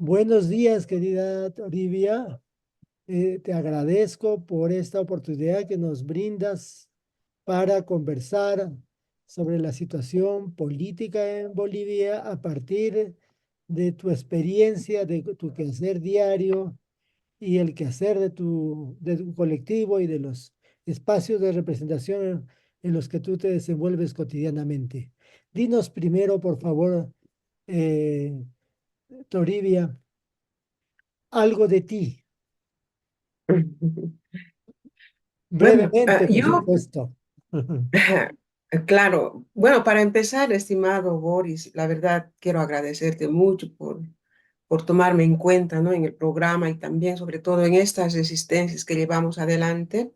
Buenos días, querida Olivia. Te agradezco por esta oportunidad que nos brindas para conversar sobre la situación política en Bolivia a partir de tu experiencia, de tu quehacer diario y el quehacer de tu colectivo y de los espacios de representación en los que tú te desenvuelves cotidianamente. Dinos primero, por favor, eh, Toribia, algo de ti, Bueno, brevemente, por yo, supuesto. claro, bueno, para empezar, estimado Boris, la verdad quiero agradecerte mucho por tomarme en cuenta, ¿no? En el programa y también, sobre todo, en estas resistencias que llevamos adelante.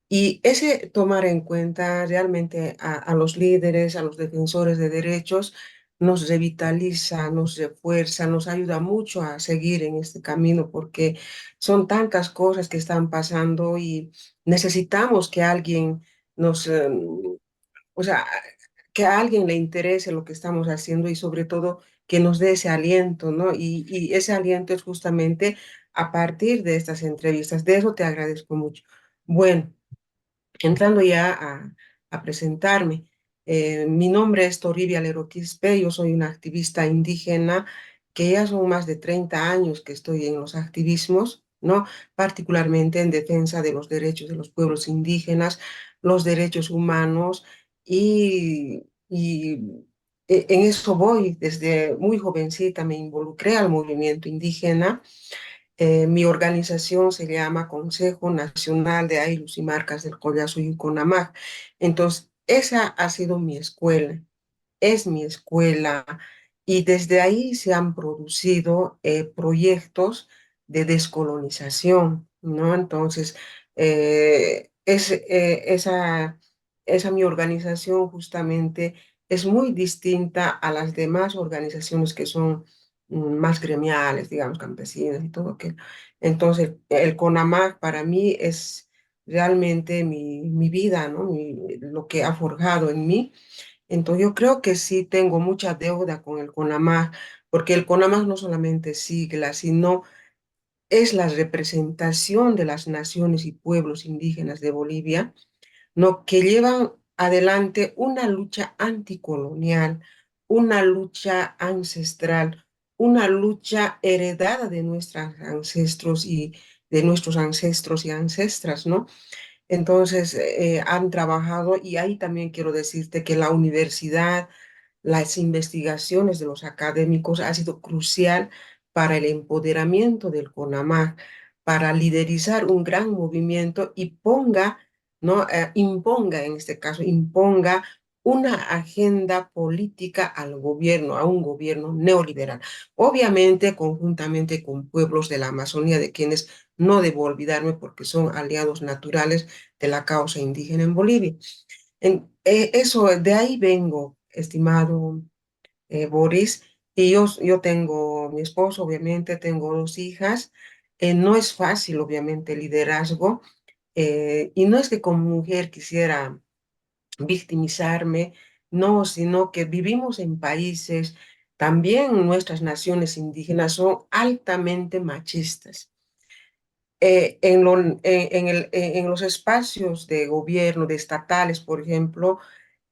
Y ese tomar en cuenta realmente a los líderes, a los defensores de derechos, nos revitaliza, nos refuerza, nos ayuda mucho a seguir en este camino porque son tantas cosas que están pasando y necesitamos que alguien nos, o sea, que a alguien le interese lo que estamos haciendo y sobre todo que nos dé ese aliento, ¿no? Y ese aliento es justamente a partir de estas entrevistas. De eso te agradezco mucho. Bueno. Entrando ya a presentarme, mi nombre es Toribia Leroquispe, yo soy una activista indígena que ya son más de 30 años que estoy en los activismos, ¿no? Particularmente en defensa de los derechos de los pueblos indígenas, los derechos humanos y en eso voy. Desde muy jovencita me involucré al movimiento indígena. Mi organización se llama Consejo Nacional de Aylus y Marcas del Collazo y Conamag. Entonces, esa ha sido mi escuela, es mi escuela, y desde ahí se han producido proyectos de descolonización, ¿no? Entonces, esa mi organización justamente es muy distinta a las demás organizaciones que son más gremiales, digamos, campesinas y todo aquello. Entonces, el CONAMAG para mí es realmente mi vida, ¿no? Lo que ha forjado en mí. Entonces yo creo que sí tengo mucha deuda con el CONAMAG, porque el CONAMAG no solamente es sigla, sino es la representación de las naciones y pueblos indígenas de Bolivia, ¿no? Que llevan adelante una lucha anticolonial, una lucha ancestral, una lucha heredada de nuestros ancestros y ancestras, ¿no? Entonces, han trabajado y ahí también quiero decirte que la universidad, las investigaciones de los académicos ha sido crucial para el empoderamiento del CONAMAG, para liderizar un gran movimiento y ponga, ¿no? Imponga, en este caso, imponga una agenda política al gobierno, a un gobierno neoliberal. Obviamente, conjuntamente con pueblos de la Amazonía, de quienes no debo olvidarme porque son aliados naturales de la causa indígena en Bolivia. Eso, de ahí vengo, estimado Boris, y yo tengo mi esposo, obviamente, tengo dos hijas. No es fácil, obviamente, el liderazgo, y no es que como mujer quisiera victimizarme, no, sino que vivimos en países, también nuestras naciones indígenas son altamente machistas. En los espacios de gobierno, de estatales, por ejemplo,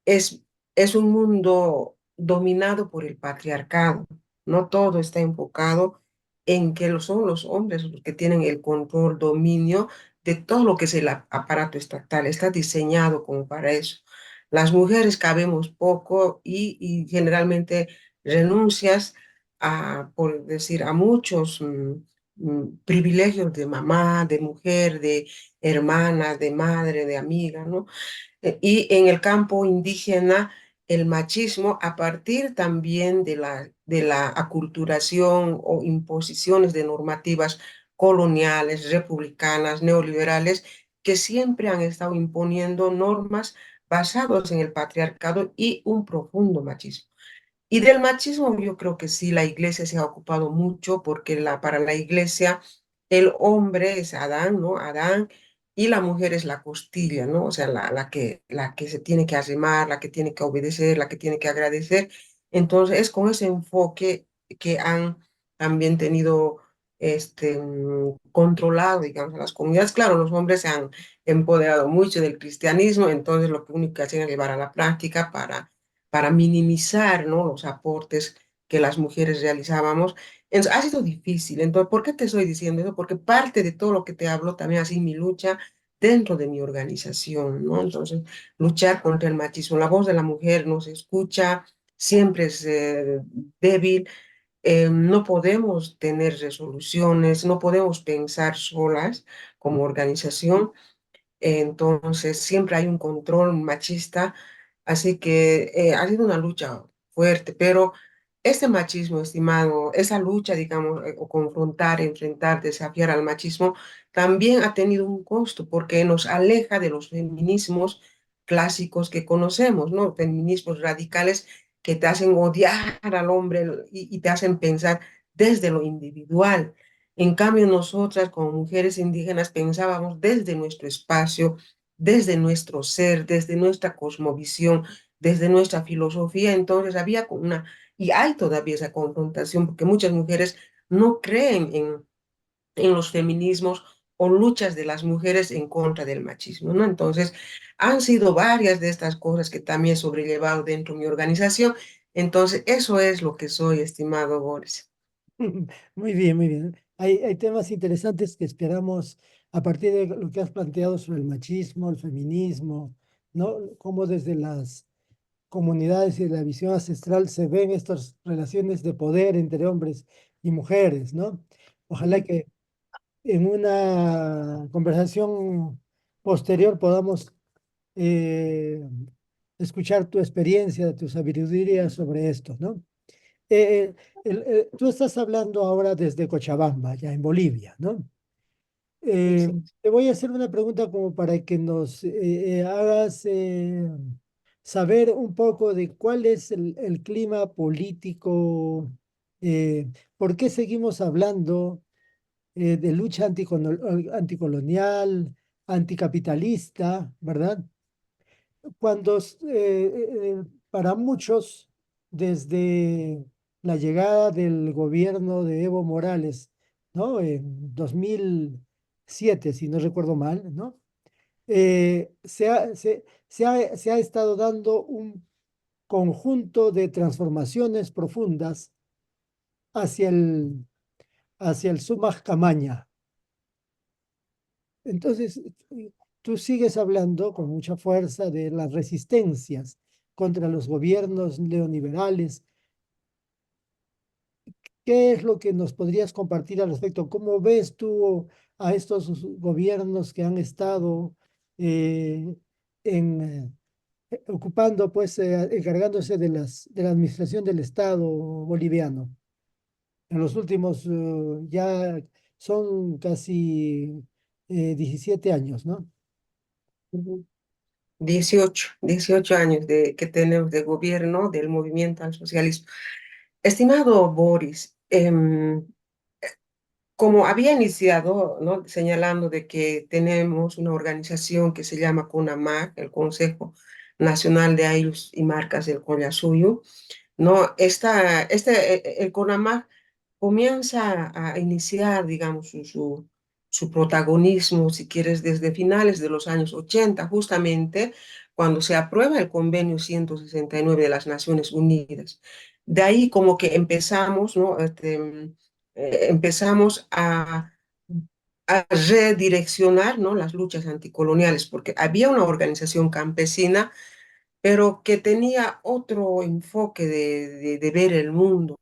es, es un mundo dominado por el patriarcado. No todo está enfocado en que son los hombres los que tienen el control, dominio de todo lo que es el aparato estatal. Está diseñado como para eso. Las mujeres cabemos poco y generalmente renuncias por decir, a muchos privilegios de mamá, de mujer, de hermana, de madre, de amiga, ¿no? Y en el campo indígena, el machismo, a partir también de la aculturación o imposiciones de normativas coloniales, republicanas, neoliberales, que siempre han estado imponiendo normas basadas en el patriarcado y un profundo machismo. Y del machismo yo creo que sí, la iglesia se ha ocupado mucho porque para la iglesia el hombre es Adán, ¿no? Adán, y la mujer es la costilla, ¿no? O sea, la que se tiene que arrimar, la que tiene que obedecer, la que tiene que agradecer. Entonces es con ese enfoque que han también tenido controlado, digamos, a las comunidades. Claro, los hombres se han empoderado mucho del cristianismo, entonces lo que único que hacen es llevar a la práctica para minimizar, ¿no?, los aportes que las mujeres realizábamos. Entonces, ha sido difícil. Entonces, ¿por qué te estoy diciendo eso? Porque parte de todo lo que te hablo también ha sido mi lucha dentro de mi organización, ¿no? Entonces, luchar contra el machismo. La voz de la mujer no se escucha, siempre es débil. No podemos tener resoluciones, no podemos pensar solas como organización. Entonces, siempre hay un control machista, así que ha sido una lucha fuerte, pero este machismo, estimado, esa lucha, digamos, o confrontar, enfrentar, desafiar al machismo, también ha tenido un costo porque nos aleja de los feminismos clásicos que conocemos, ¿no? Feminismos radicales que te hacen odiar al hombre y te hacen pensar desde lo individual. En cambio, nosotras como mujeres indígenas pensábamos desde nuestro espacio, desde nuestro ser, desde nuestra cosmovisión, desde nuestra filosofía. Entonces había y hay todavía esa confrontación, porque muchas mujeres no creen en los feminismos o luchas de las mujeres en contra del machismo, ¿no? Entonces, han sido varias de estas cosas que también he sobrellevado dentro de mi organización. Entonces, eso es lo que soy, estimado Boris. Muy bien, muy bien. Hay temas interesantes que esperamos a partir de lo que has planteado sobre el machismo, el feminismo, ¿no? Cómo desde las comunidades y la visión ancestral se ven estas relaciones de poder entre hombres y mujeres, ¿no? Ojalá que en una conversación posterior podamos eh, escuchar tu experiencia, tu sabiduría sobre esto, ¿no? Tú estás hablando ahora desde Cochabamba, ya en Bolivia, ¿no? Sí. Te voy a hacer una pregunta como para que nos hagas saber un poco de cuál es el clima político, por qué seguimos hablando de lucha anticolonial, anticapitalista, ¿verdad? Cuando para muchos, desde la llegada del gobierno de Evo Morales, ¿no? En 2007, si no recuerdo mal, ¿no? Se ha estado dando un conjunto de transformaciones profundas hacia hacia el Sumac Camaña. Entonces, tú sigues hablando con mucha fuerza de las resistencias contra los gobiernos neoliberales. ¿Qué es lo que nos podrías compartir al respecto? ¿Cómo ves tú a estos gobiernos que han estado eh, en, ocupando, pues, encargándose de de la administración del Estado boliviano? En los últimos, ya son casi 17 años, ¿no? Ujú. 18 años que tenemos de gobierno del movimiento al socialismo. Estimado Boris, como había iniciado, ¿no?, señalando de que tenemos una organización que se llama CONAMAC, el Consejo Nacional de Ayllus y Marcas del Collasuyo, ¿no? El CONAMAC comienza a iniciar, digamos, su protagonismo, si quieres, desde finales de los años 80, justamente cuando se aprueba el Convenio 169 de las Naciones Unidas. De ahí como que empezamos, ¿no? Empezamos a redireccionar, ¿no?, las luchas anticoloniales, porque había una organización campesina pero que tenía otro enfoque de ver el mundo.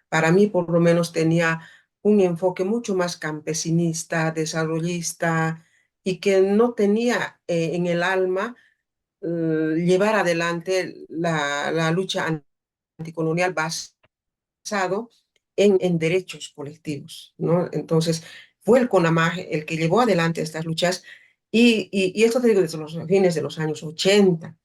Para mí por lo menos tenía un enfoque mucho más campesinista, desarrollista, y que no tenía en el alma llevar adelante la lucha anticolonial basado en derechos colectivos, ¿no? Entonces, fue el CONAMAG el que llevó adelante estas luchas y esto te digo desde los fines de los años 80.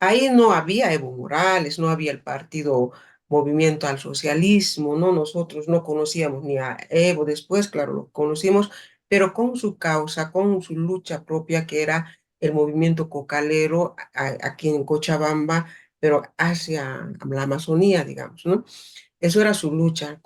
Ahí no había Evo Morales, no había el partido Movimiento al Socialismo, ¿no? Nosotros no conocíamos ni a Evo, después, claro, lo conocimos, pero con su causa, con su lucha propia, que era el movimiento cocalero aquí en Cochabamba, pero hacia la Amazonía, digamos, ¿no? Eso era su lucha.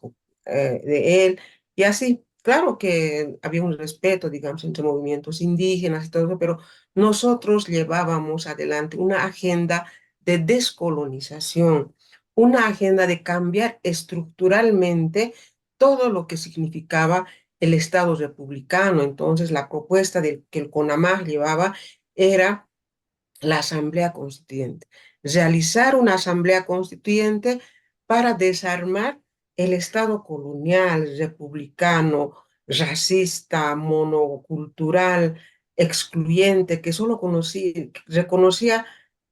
de él, y así. Claro que había un respeto, digamos, entre movimientos indígenas y todo eso, pero nosotros llevábamos adelante una agenda de descolonización, una agenda de cambiar estructuralmente todo lo que significaba el Estado republicano. Entonces, la propuesta que el CONAMAG llevaba era la Asamblea Constituyente, realizar una Asamblea Constituyente para desarmar el Estado colonial, republicano, racista, monocultural, excluyente, que solo reconocía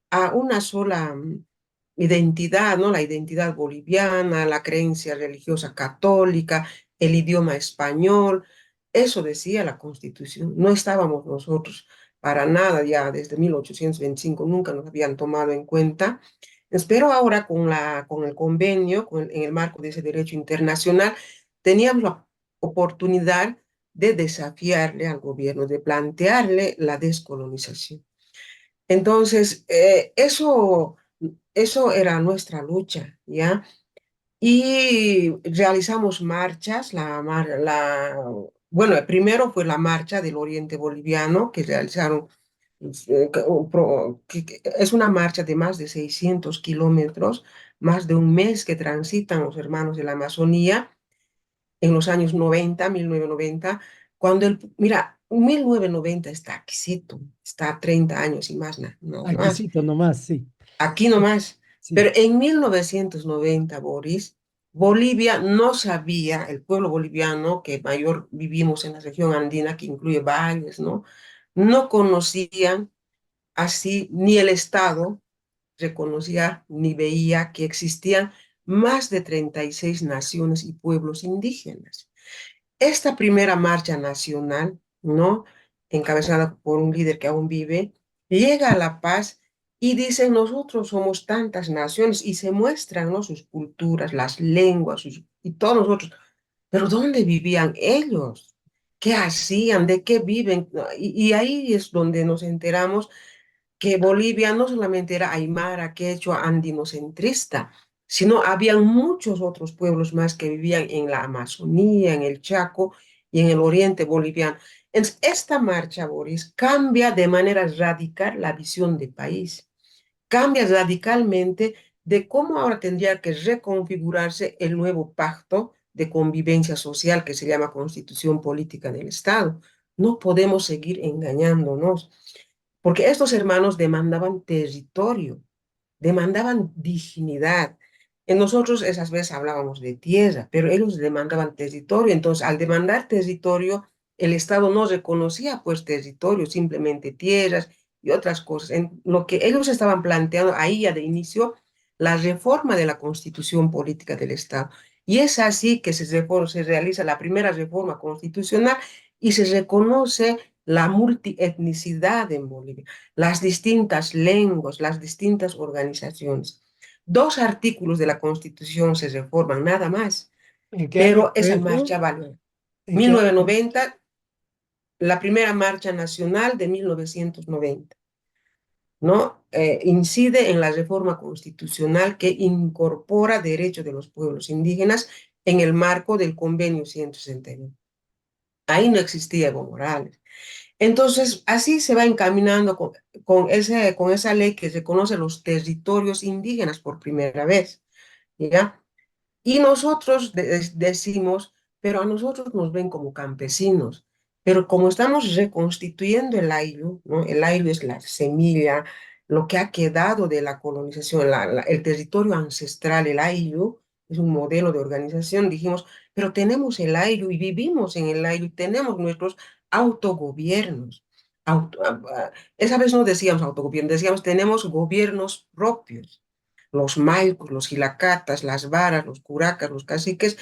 a una sola identidad, ¿no? La identidad boliviana, la creencia religiosa católica, el idioma español. Eso decía la Constitución. No estábamos nosotros para nada ya desde 1825, nunca nos habían tomado en cuenta. Pero ahora con el convenio, en el marco de ese derecho internacional, teníamos la oportunidad de desafiarle al gobierno, de plantearle la descolonización. Entonces, eso era nuestra lucha, ¿ya? Y realizamos marchas, bueno, primero fue la marcha del Oriente Boliviano que realizaron, que es una marcha de más de 600 kilómetros, más de un mes que transitan los hermanos de la Amazonía en los años 90, 1990, mira, 1990 está aquícito, está a 30 años y más, no más, Aquícito nomás, sí. aquí nomás. Sí. Pero en 1990, Boris, Bolivia no sabía, el pueblo boliviano, que mayor vivimos en la región andina, que incluye valles, ¿no? No conocían así ni el Estado reconocía ni veía que existían más de 36 naciones y pueblos indígenas. Esta primera marcha nacional, ¿no? Encabezada por un líder que aún vive, llega a La Paz y dice, nosotros somos tantas naciones y se muestran, ¿no? Sus culturas, las lenguas y todos nosotros. Pero ¿dónde vivían ellos? ¿Qué hacían? ¿De qué viven? Y ahí es donde nos enteramos que Bolivia no solamente era aymara, quechua, andinocentrista, sino habían muchos otros pueblos más que vivían en la Amazonía, en el Chaco y en el oriente boliviano. Entonces, esta marcha, Boris, cambia de manera radical la visión del país, cambia radicalmente de cómo ahora tendría que reconfigurarse el nuevo pacto de convivencia social que se llama Constitución Política del Estado. No podemos seguir engañándonos porque estos hermanos demandaban territorio, demandaban dignidad. En nosotros esas veces hablábamos de tierra, pero ellos demandaban territorio. Entonces, al demandar territorio, el Estado no reconocía pues territorio, simplemente tierras y otras cosas. En lo que ellos estaban planteando ahí ya de inicio, la reforma de la constitución política del Estado. Y es así que se realiza la primera reforma constitucional y se reconoce la multietnicidad en Bolivia, las distintas lenguas, las distintas organizaciones. Dos artículos de la Constitución se reforman, nada más, ¿En qué año pero fue esa eso? marcha vale. ¿En qué año? 1990, la primera marcha nacional de 1990, ¿no? Incide en la reforma constitucional que incorpora derechos de los pueblos indígenas en el marco del Convenio 169. Ahí no existía Evo Morales. Entonces, así se va encaminando con esa ley que reconoce los territorios indígenas por primera vez, ¿ya? Y nosotros decimos, pero a nosotros nos ven como campesinos, pero como estamos reconstituyendo el ayllu, ¿no? El ayllu es la semilla, lo que ha quedado de la colonización, el territorio ancestral, el ayllu, es un modelo de organización, dijimos, pero tenemos el ayllu y vivimos en el ayllu, tenemos nuestros autogobiernos. Esa vez no decíamos autogobierno, decíamos tenemos gobiernos propios los maicos, los gilacatas, las varas, los curacas, los caciques,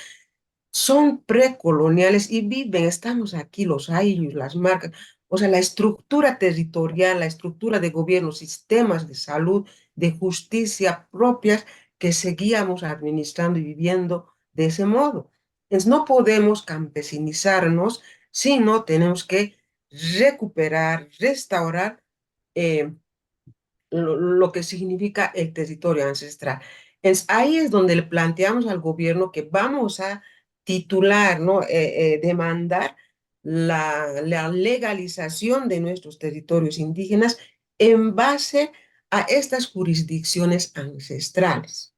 son precoloniales y viven, estamos aquí, los ayllus, las marcas, o sea, la estructura territorial, la estructura de gobierno, sistemas de salud, de justicia propias que seguíamos administrando y viviendo de ese modo. Entonces, no podemos campesinizarnos, sino tenemos que recuperar, restaurar eh, lo que significa el territorio ancestral. Ahí es donde le planteamos al gobierno que vamos a titular, ¿no? Demandar la legalización de nuestros territorios indígenas en base a estas jurisdicciones ancestrales.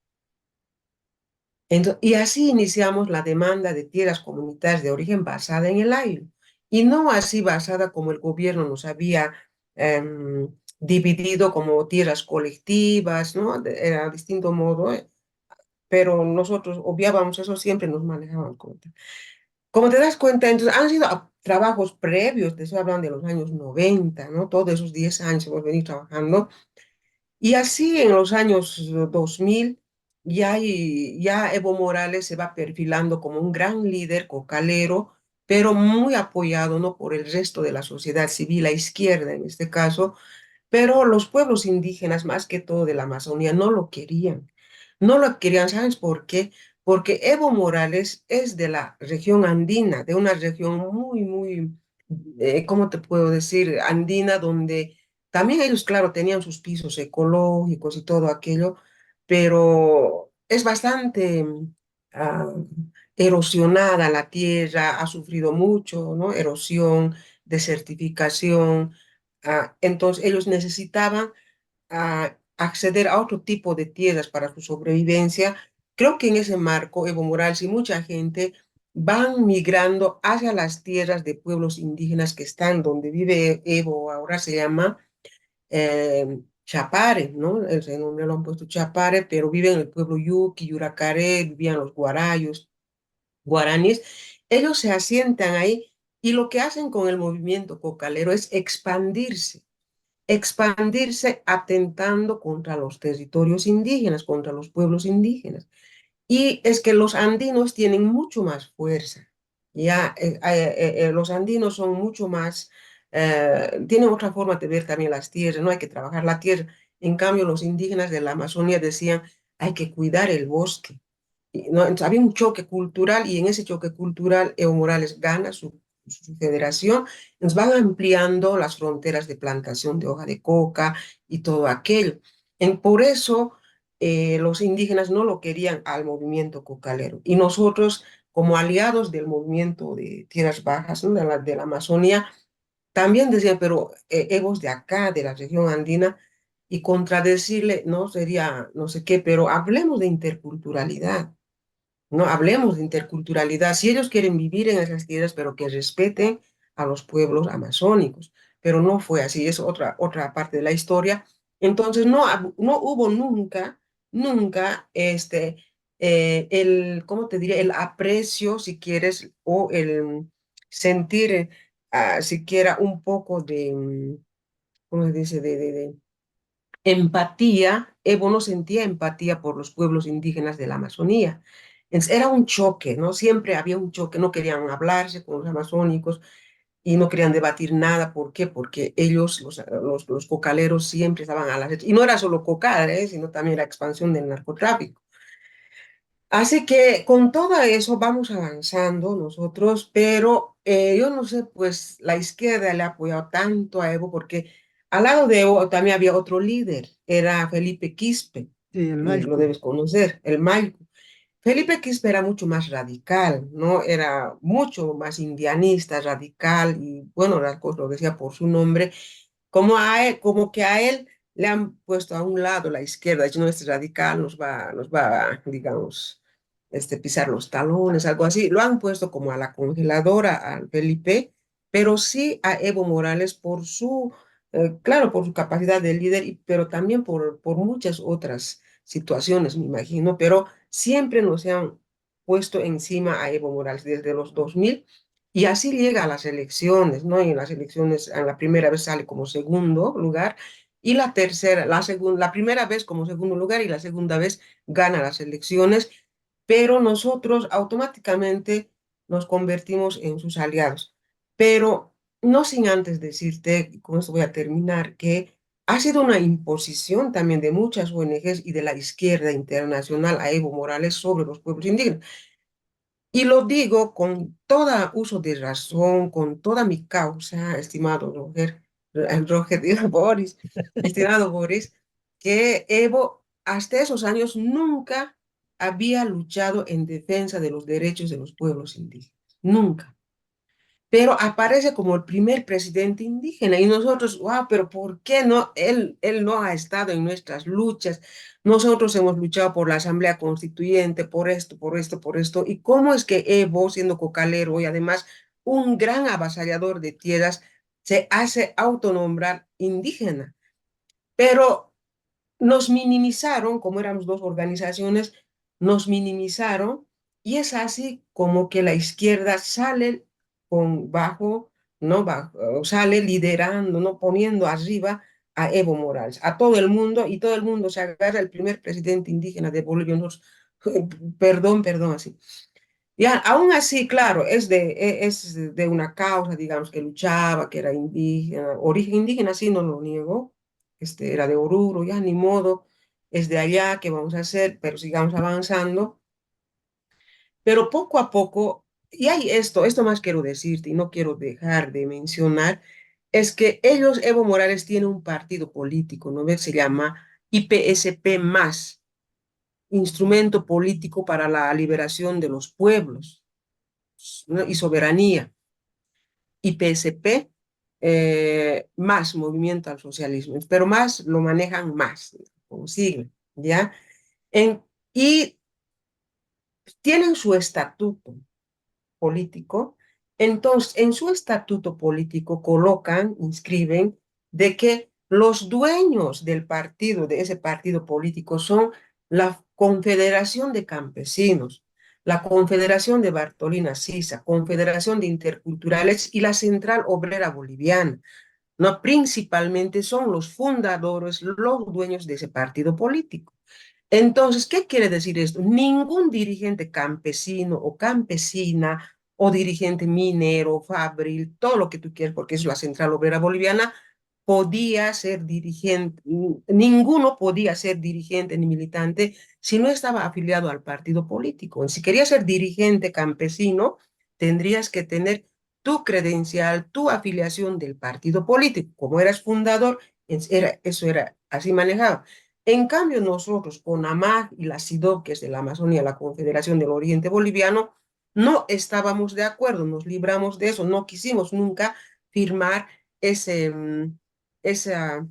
Y así iniciamos la demanda de tierras comunitarias de origen basada en el aire, y no así basada como el gobierno nos había dividido como tierras colectivas, ¿no? Era distinto modo, pero nosotros obviábamos eso, siempre nos manejábamos como tal. Como te das cuenta, entonces han sido trabajos previos, te estoy hablando de los años 90, ¿no? Todos esos 10 años hemos venido trabajando, y así en los años 2000 ya Evo Morales se va perfilando como un gran líder cocalero, pero muy apoyado, ¿no? Por el resto de la sociedad civil, la izquierda en este caso, pero los pueblos indígenas, más que todo de la Amazonía, no lo querían. No lo querían, ¿sabes por qué? Porque Evo Morales es de la región andina, de una región ¿cómo te puedo decir? Andina, donde también ellos, claro, tenían sus pisos ecológicos y todo aquello, pero es bastante ah, erosionada la tierra, ha sufrido mucho, ¿no? Erosión, desertificación. Entonces ellos necesitaban acceder a otro tipo de tierras para su sobrevivencia. Creo que en ese marco, Evo Morales y mucha gente van migrando hacia las tierras de pueblos indígenas que están donde vive Evo, ahora se llama Chapare, ¿no? Ese nombre lo han puesto Chapare, pero viven en el pueblo Yuki, Yuracaré, vivían los guarayos, guaraníes. Ellos se asientan ahí, y lo que hacen con el movimiento cocalero es expandirse atentando contra los territorios indígenas, contra los pueblos indígenas. Y es que los andinos tienen mucho más fuerza. Ya, los andinos son mucho más, tienen otra forma de ver también las tierras, no hay que trabajar la tierra. En cambio, los indígenas de la Amazonía decían, hay que cuidar el bosque. ¿No? Entonces, había un choque cultural, y en ese choque cultural Evo Morales gana su federación. Nos van ampliando las fronteras de plantación de hoja de coca y todo aquello. Por eso los indígenas no lo querían al movimiento cocalero. Y nosotros, como aliados del movimiento de tierras bajas, ¿no? De la Amazonía, también decían, pero Evo es de acá, de la región andina, y contradecirle no sería no sé qué, pero hablemos de interculturalidad. No hablemos de interculturalidad. Si ellos quieren vivir en esas tierras, pero que respeten a los pueblos amazónicos. Pero no fue así, es otra parte de la historia. Entonces, no hubo nunca ¿cómo te diría? El aprecio, si quieres, o el sentir siquiera un poco de, ¿cómo se dice? De empatía. Evo no sentía empatía por los pueblos indígenas de la Amazonía. Entonces, era un choque, ¿no? Siempre había un choque, no querían hablarse con los amazónicos y no querían debatir nada. ¿Por qué? Porque ellos, los cocaleros, siempre estaban a la red. Y no era solo cocal, sino también la expansión del narcotráfico. Así que con todo eso vamos avanzando nosotros, pero yo no sé, pues la izquierda le ha apoyado tanto a Evo, porque al lado de Evo también había otro líder, era Felipe Quispe, Sí, el lo Malcu. debes conocer, el Maico. Felipe Quispe era mucho más radical, ¿no? Era mucho más indianista, radical, y bueno, las cosas lo decía por su nombre, como que a él le han puesto a un lado la izquierda, diciendo, este radical nos va, digamos, pisar los talones, algo así. Lo han puesto como a la congeladora al Felipe, pero sí a Evo Morales por claro, por su capacidad de líder, pero también por muchas otras situaciones, me imagino, pero siempre nos han puesto encima a Evo Morales desde los 2000. Y así llega a las elecciones, ¿no? Y en las elecciones, en la primera vez sale como segundo lugar, y la primera vez como segundo lugar, y la segunda vez gana las elecciones, pero nosotros automáticamente nos convertimos en sus aliados. Pero no sin antes decirte, y con esto voy a terminar, que ha sido una imposición también de muchas ONGs y de la izquierda internacional a Evo Morales sobre los pueblos indígenas. Y lo digo con todo uso de razón, con toda mi causa, estimado digo, estimado Boris, que Evo hasta esos años nunca había luchado en defensa de los derechos de los pueblos indígenas. Nunca. Pero aparece como el primer presidente indígena y nosotros, wow, pero ¿por qué no? Él no ha estado en nuestras luchas. Nosotros hemos luchado por la Asamblea Constituyente, por esto, por esto, por esto. ¿Y cómo es que Evo, siendo cocalero y además un gran avasallador de tierras, se hace autonombrar indígena? Pero nos minimizaron, como éramos dos organizaciones, nos minimizaron y es así como que la izquierda sale con bajo, ¿no? Bajo, sale liderando, ¿no? Poniendo arriba a Evo Morales, a todo el mundo, y todo el mundo se agarra el primer presidente indígena de Bolivia. Perdón, perdón, así. Ya, aún así, claro, es de una causa, digamos, que luchaba, que era indígena, origen indígena, sí, no lo niego, era de Oruro, ya ni modo, es de allá, ¿qué vamos a hacer? Pero sigamos avanzando. Pero poco a poco, y hay esto más quiero decirte, y no quiero dejar de mencionar, es que ellos, Evo Morales, tiene un partido político, ¿no ves? Se llama IPSP más, Instrumento Político para la Liberación de los Pueblos, ¿no? Y Soberanía. IPSP más Movimiento al Socialismo, pero más lo manejan más, como sigla, ¿ya? En, y tienen su estatuto político, entonces en su estatuto político colocan, inscriben, de que los dueños del partido, de ese partido político, son la Confederación de Campesinos, la Confederación de Bartolina Sisa, Confederación de Interculturales y la Central Obrera Boliviana. No, principalmente son los fundadores, los dueños de ese partido político. Entonces, ¿qué quiere decir esto? Ningún dirigente campesino o campesina o dirigente minero, fabril, todo lo que tú quieras, porque es la Central Obrera Boliviana, podía ser dirigente, ninguno podía ser dirigente ni militante si no estaba afiliado al partido político. Si querías ser dirigente campesino, tendrías que tener tu credencial, tu afiliación del partido político. Como eras fundador, eso era así manejado. En cambio, nosotros, con AMAG y la CIDO, que es de la Amazonía, la Confederación del Oriente Boliviano, no estábamos de acuerdo, nos libramos de eso, no quisimos nunca firmar ese, esa,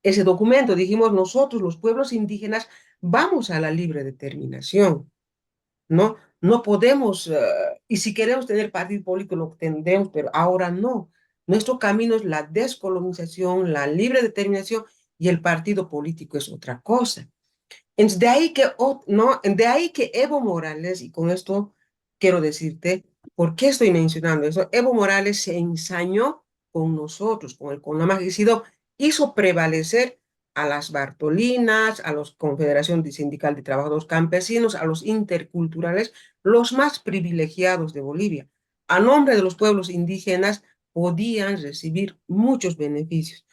ese documento. Dijimos, nosotros, los pueblos indígenas, vamos a la libre determinación, ¿no? No podemos, y si queremos tener partido político, lo tendremos, pero ahora no. Nuestro camino es la descolonización, la libre determinación, y el partido político es otra cosa. Entonces, de ahí que Evo Morales, y con esto quiero decirte, ¿por qué estoy mencionando eso? Evo Morales se ensañó con nosotros, con la Magicido, hizo prevalecer a las Bartolinas, a la Confederación Sindical de Trabajadores Campesinos, a los interculturales, los más privilegiados de Bolivia. A nombre de los pueblos indígenas podían recibir muchos beneficios.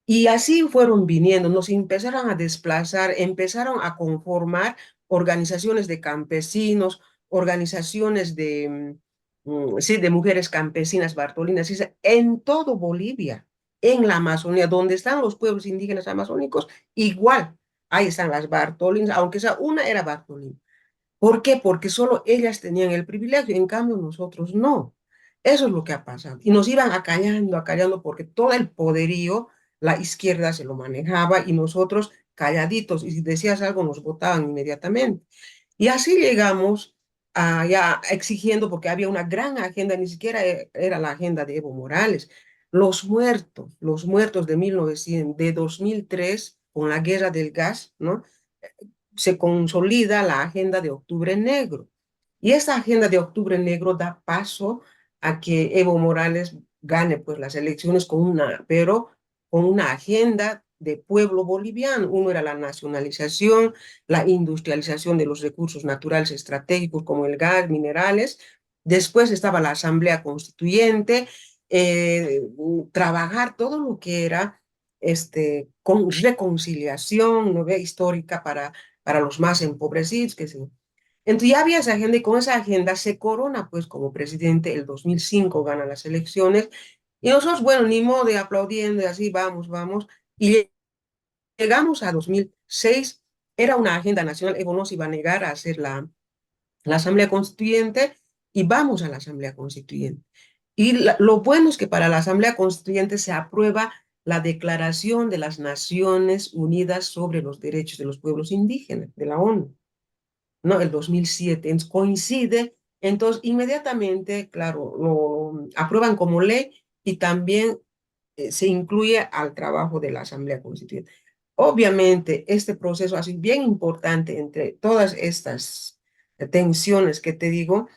Y así fueron viniendo, nos empezaron a desplazar, empezaron a conformar organizaciones de campesinos, organizaciones sí, de mujeres campesinas bartolinas, en todo Bolivia, en la Amazonía, donde están los pueblos indígenas amazónicos, igual, ahí están las bartolinas, aunque sea una era bartolina. ¿Por qué? Porque solo ellas tenían el privilegio, en cambio nosotros no. Eso es lo que ha pasado. Y nos iban acallando, porque todo el poderío, la izquierda se lo manejaba y nosotros calladitos. Y si decías algo, nos votaban inmediatamente. Y así llegamos a ya exigiendo, porque había una gran agenda, ni siquiera era la agenda de Evo Morales. Los muertos de 1900, de 2003, con la guerra del gas, ¿no? Se consolida la agenda de Octubre Negro. Y esa agenda de Octubre Negro da paso a que Evo Morales gane pues las elecciones pero con una agenda de pueblo boliviano. Uno era la nacionalización, la industrialización de los recursos naturales estratégicos como el gas, minerales. Después estaba la Asamblea Constituyente, trabajar todo lo que era con reconciliación, ¿no ve? Histórica para los más empobrecidos, que sí. Entonces ya había esa agenda y con esa agenda se corona pues como presidente el 2005, gana las elecciones y nosotros, bueno, ni modo de aplaudiendo y así, vamos, vamos. Y llegamos a 2006 era una agenda nacional. Evo no se iba a negar a hacer la Asamblea Constituyente y vamos a la Asamblea Constituyente. Y lo bueno es que para la Asamblea Constituyente se aprueba la Declaración de las Naciones Unidas sobre los Derechos de los Pueblos Indígenas, de la ONU, ¿no? El 2007. Entonces, coincide, entonces inmediatamente, claro, lo aprueban como ley y también se incluye al trabajo de la Asamblea Constituyente. Obviamente, este proceso ha sido bien importante entre todas estas tensiones que te digo.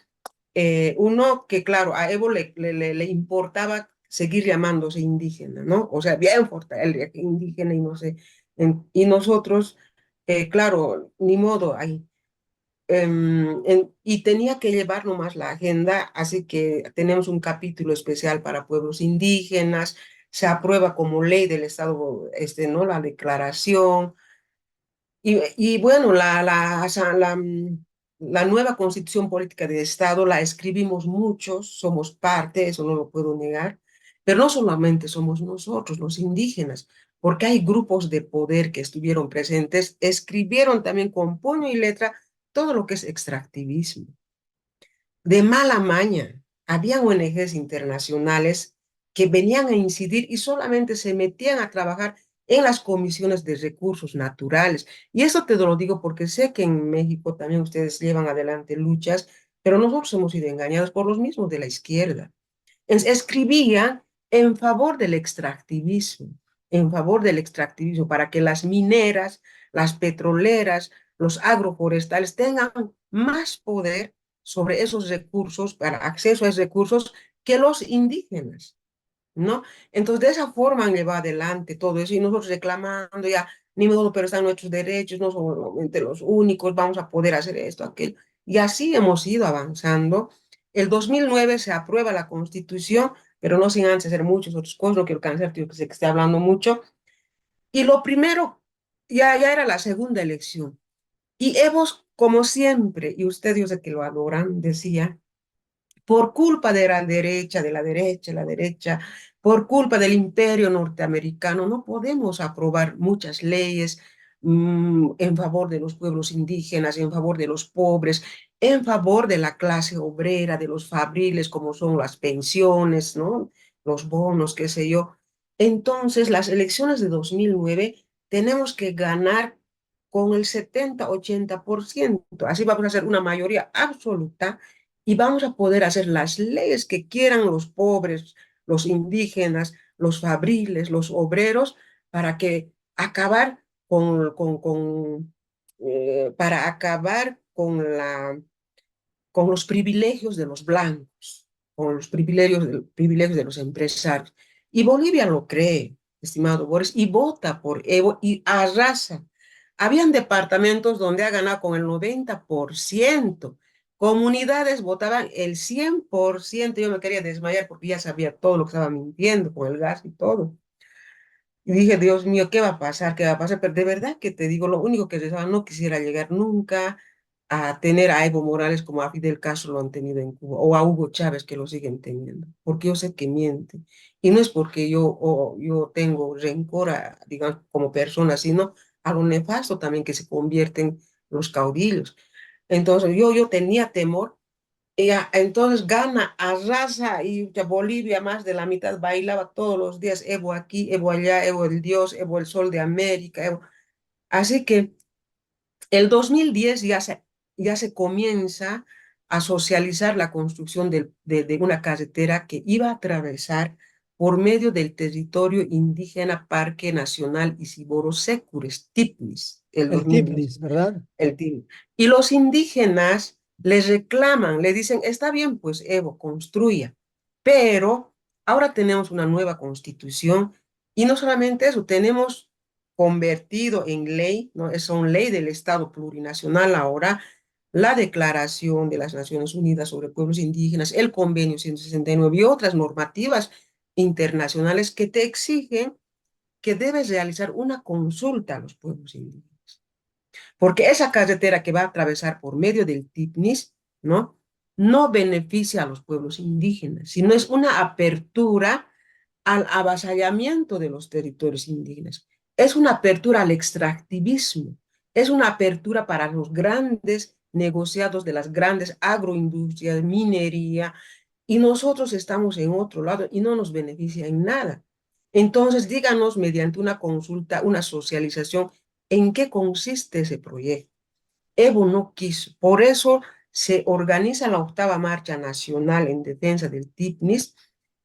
Uno que, claro, a Evo le importaba seguir llamándose indígena, ¿no? O sea, bien fuerte, el indígena y no sé. Y nosotros, claro, ni modo, ahí. Y tenía que llevar nomás la agenda, así que tenemos un capítulo especial para pueblos indígenas, se aprueba como ley del Estado, ¿no? La declaración. Y bueno, la nueva constitución política de Estado la escribimos muchos, somos parte, eso no lo puedo negar, pero no solamente somos nosotros, los indígenas, porque hay grupos de poder que estuvieron presentes, escribieron también con puño y letra todo lo que es extractivismo. De mala maña, habían ONGs internacionales que venían a incidir y solamente se metían a trabajar en las comisiones de recursos naturales. Y eso te lo digo porque sé que en México también ustedes llevan adelante luchas, pero nosotros hemos sido engañados por los mismos de la izquierda. Escribían en favor del extractivismo, en favor del extractivismo, para que las mineras, las petroleras, los agroforestales tengan más poder sobre esos recursos, para acceso a esos recursos, que los indígenas, ¿no? Entonces, de esa forma han llevado adelante todo eso y nosotros reclamando ya, ni modo, pero están nuestros derechos, no somos solamente los únicos, vamos a poder hacer esto, aquello. Y así hemos ido avanzando. El 2009 se aprueba la Constitución, pero no sin antes hacer muchas otras cosas, no quiero cansar, tío, que sé que esté hablando mucho. Y lo primero, ya era la segunda elección. Y hemos, como siempre, y usted, yo sé que lo adoran, decía, por culpa la derecha, por culpa del imperio norteamericano, no podemos aprobar muchas leyes en favor de los pueblos indígenas, en favor de los pobres, en favor de la clase obrera, de los fabriles, como son las pensiones, ¿no? Los bonos, qué sé yo. Entonces, las elecciones de 2009 tenemos que ganar con el 70-80%. Así vamos a hacer una mayoría absoluta y vamos a poder hacer las leyes que quieran los pobres, los indígenas, los fabriles, los obreros, para que acabar para acabar con los privilegios de los blancos, con los privilegios de los empresarios. Y Bolivia lo cree, estimado Boris, y vota por Evo y arrasa. Habían departamentos donde ha ganado con el 90%. Comunidades votaban el 100%. Yo me quería desmayar porque ya sabía todo lo que estaba mintiendo con el gas y todo. Y dije, Dios mío, ¿qué va a pasar? ¿Qué va a pasar? Pero de verdad que te digo, lo único que pensaba, no quisiera llegar nunca a tener a Evo Morales como a Fidel Castro lo han tenido en Cuba, o a Hugo Chávez que lo siguen teniendo, porque yo sé que miente. Y no es porque yo tengo rencor, digamos, como persona, sino a lo nefasto también que se convierten los caudillos. Entonces yo tenía temor entonces gana, arrasa y ya Bolivia más de la mitad bailaba todos los días, Evo aquí, Evo allá, Evo el Dios, Evo el Sol de América. Así que el 2010 ya se comienza a socializar la construcción de una carretera que iba a atravesar por medio del territorio indígena Parque Nacional Isiboro Secures, TIPNIS, el El 2010 Tiflis, ¿verdad? el team. Y los indígenas les reclaman, le dicen, está bien, pues Evo, construya, pero ahora tenemos una nueva constitución y no solamente eso, tenemos convertido en ley, ¿no? Es una ley del Estado plurinacional ahora, la Declaración de las Naciones Unidas sobre Pueblos Indígenas, el Convenio 169 y otras normativas internacionales que te exigen que debes realizar una consulta a los pueblos indígenas. Porque esa carretera que va a atravesar por medio del TIPNIS, ¿no? No beneficia a los pueblos indígenas, sino es una apertura al avasallamiento de los territorios indígenas. Es una apertura al extractivismo. es una apertura para los grandes negociados de las grandes agroindustrias, minería, y nosotros estamos en otro lado y no nos beneficia en nada. Entonces, díganos mediante una consulta, una socialización, en qué consiste ese proyecto. Evo no quiso. Por eso se organiza la octava marcha nacional en defensa del TIPNIS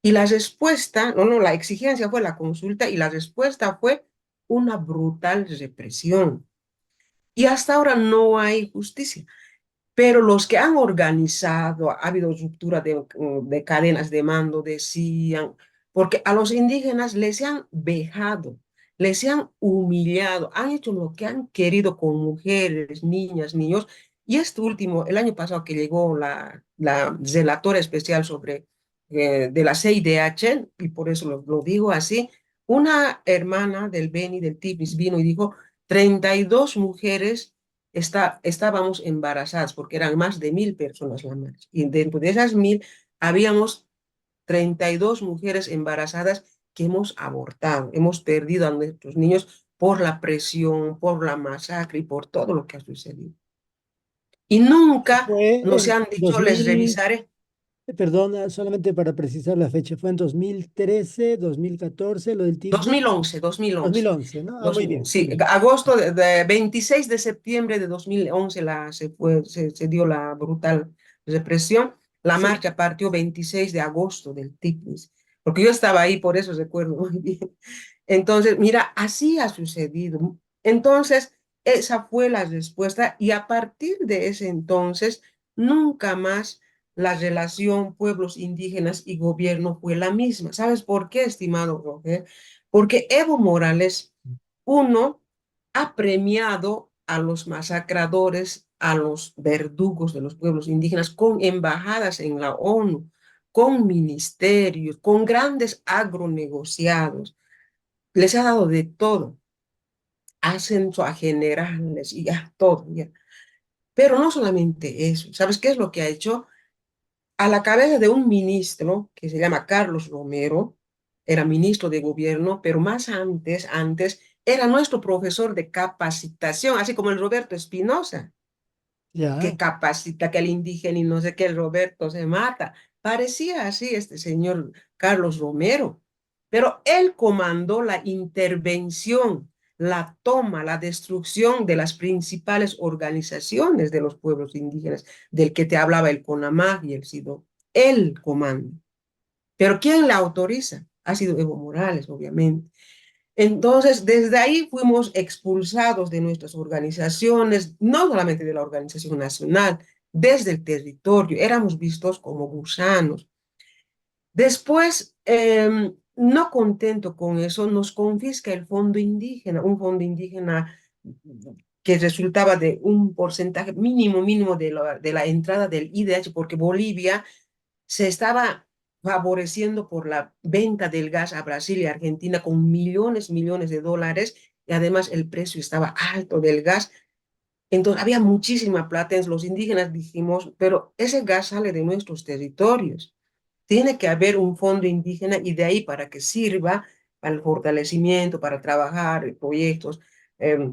y la respuesta, la exigencia fue la consulta y la respuesta fue una brutal represión. Y hasta ahora no hay justicia. Pero los que han organizado, ha habido ruptura de cadenas de mando, decían, porque a los indígenas les han vejado, les han humillado, han hecho lo que han querido con mujeres, niñas, niños. Y este último, el año pasado que llegó la relatora especial sobre de la CIDH, y por eso lo digo así, una hermana del Beni, del Tipis, vino y dijo, 32 mujeres estábamos embarazadas, porque eran más de 1.000 personas la marcha. Y dentro de esas 1.000, habíamos 32 mujeres embarazadas que hemos abortado, hemos perdido a nuestros niños por la presión, por la masacre y por todo lo que ha sucedido. Y nunca Fue nos en han dicho, les 2000, revisaré. perdona, solamente para precisar la fecha, fue en 2013, 2014, lo del TIPNIS, 2011, 2011. 2011, ¿no? Ah, muy bien, muy Sí, bien. agosto de 26 de septiembre de 2011 se dio la brutal represión. La Sí, marcha partió 26 de agosto del TIPNIS, porque yo estaba ahí, por eso recuerdo muy bien. Entonces, mira, así ha sucedido. Entonces, esa fue la respuesta y a partir de ese entonces, nunca más la relación pueblos indígenas y gobierno fue la misma. ¿Sabes por qué, estimado Roger? Porque Evo Morales, uno, ha premiado a los masacradores, a los verdugos de los pueblos indígenas con embajadas en la ONU, con ministerios, con grandes agronegociados. Les ha dado de todo, ascenso a generales y a todo. Ya. Pero no solamente eso, ¿sabes qué es lo que ha hecho? A la cabeza de un ministro que se llama Carlos Romero, era ministro de gobierno, pero más antes era nuestro profesor de capacitación, así como el Roberto Espinosa, que ya. capacita que el indígena y no sé qué, el Roberto se mata. Parecía así este señor Carlos Romero, pero él comandó la intervención, la toma, la destrucción de las principales organizaciones de los pueblos indígenas, del que te hablaba el CONAMAG y el SIDO. Él comanda. Pero ¿quién la autoriza? Ha sido Evo Morales, obviamente. Entonces, desde ahí fuimos expulsados de nuestras organizaciones, no solamente de la organización nacional, desde el territorio, éramos vistos como gusanos. Después, no contento con eso, nos confisca el fondo indígena, un fondo indígena que resultaba de un porcentaje mínimo de la entrada del IDH, porque Bolivia se estaba favoreciendo por la venta del gas a Brasil y Argentina con millones de dólares, y además el precio estaba alto del gas. Entonces había muchísima plata. Los indígenas dijimos, pero ese gas sale de nuestros territorios. Tiene que haber un fondo indígena y de ahí para que sirva para el fortalecimiento, para trabajar proyectos eh,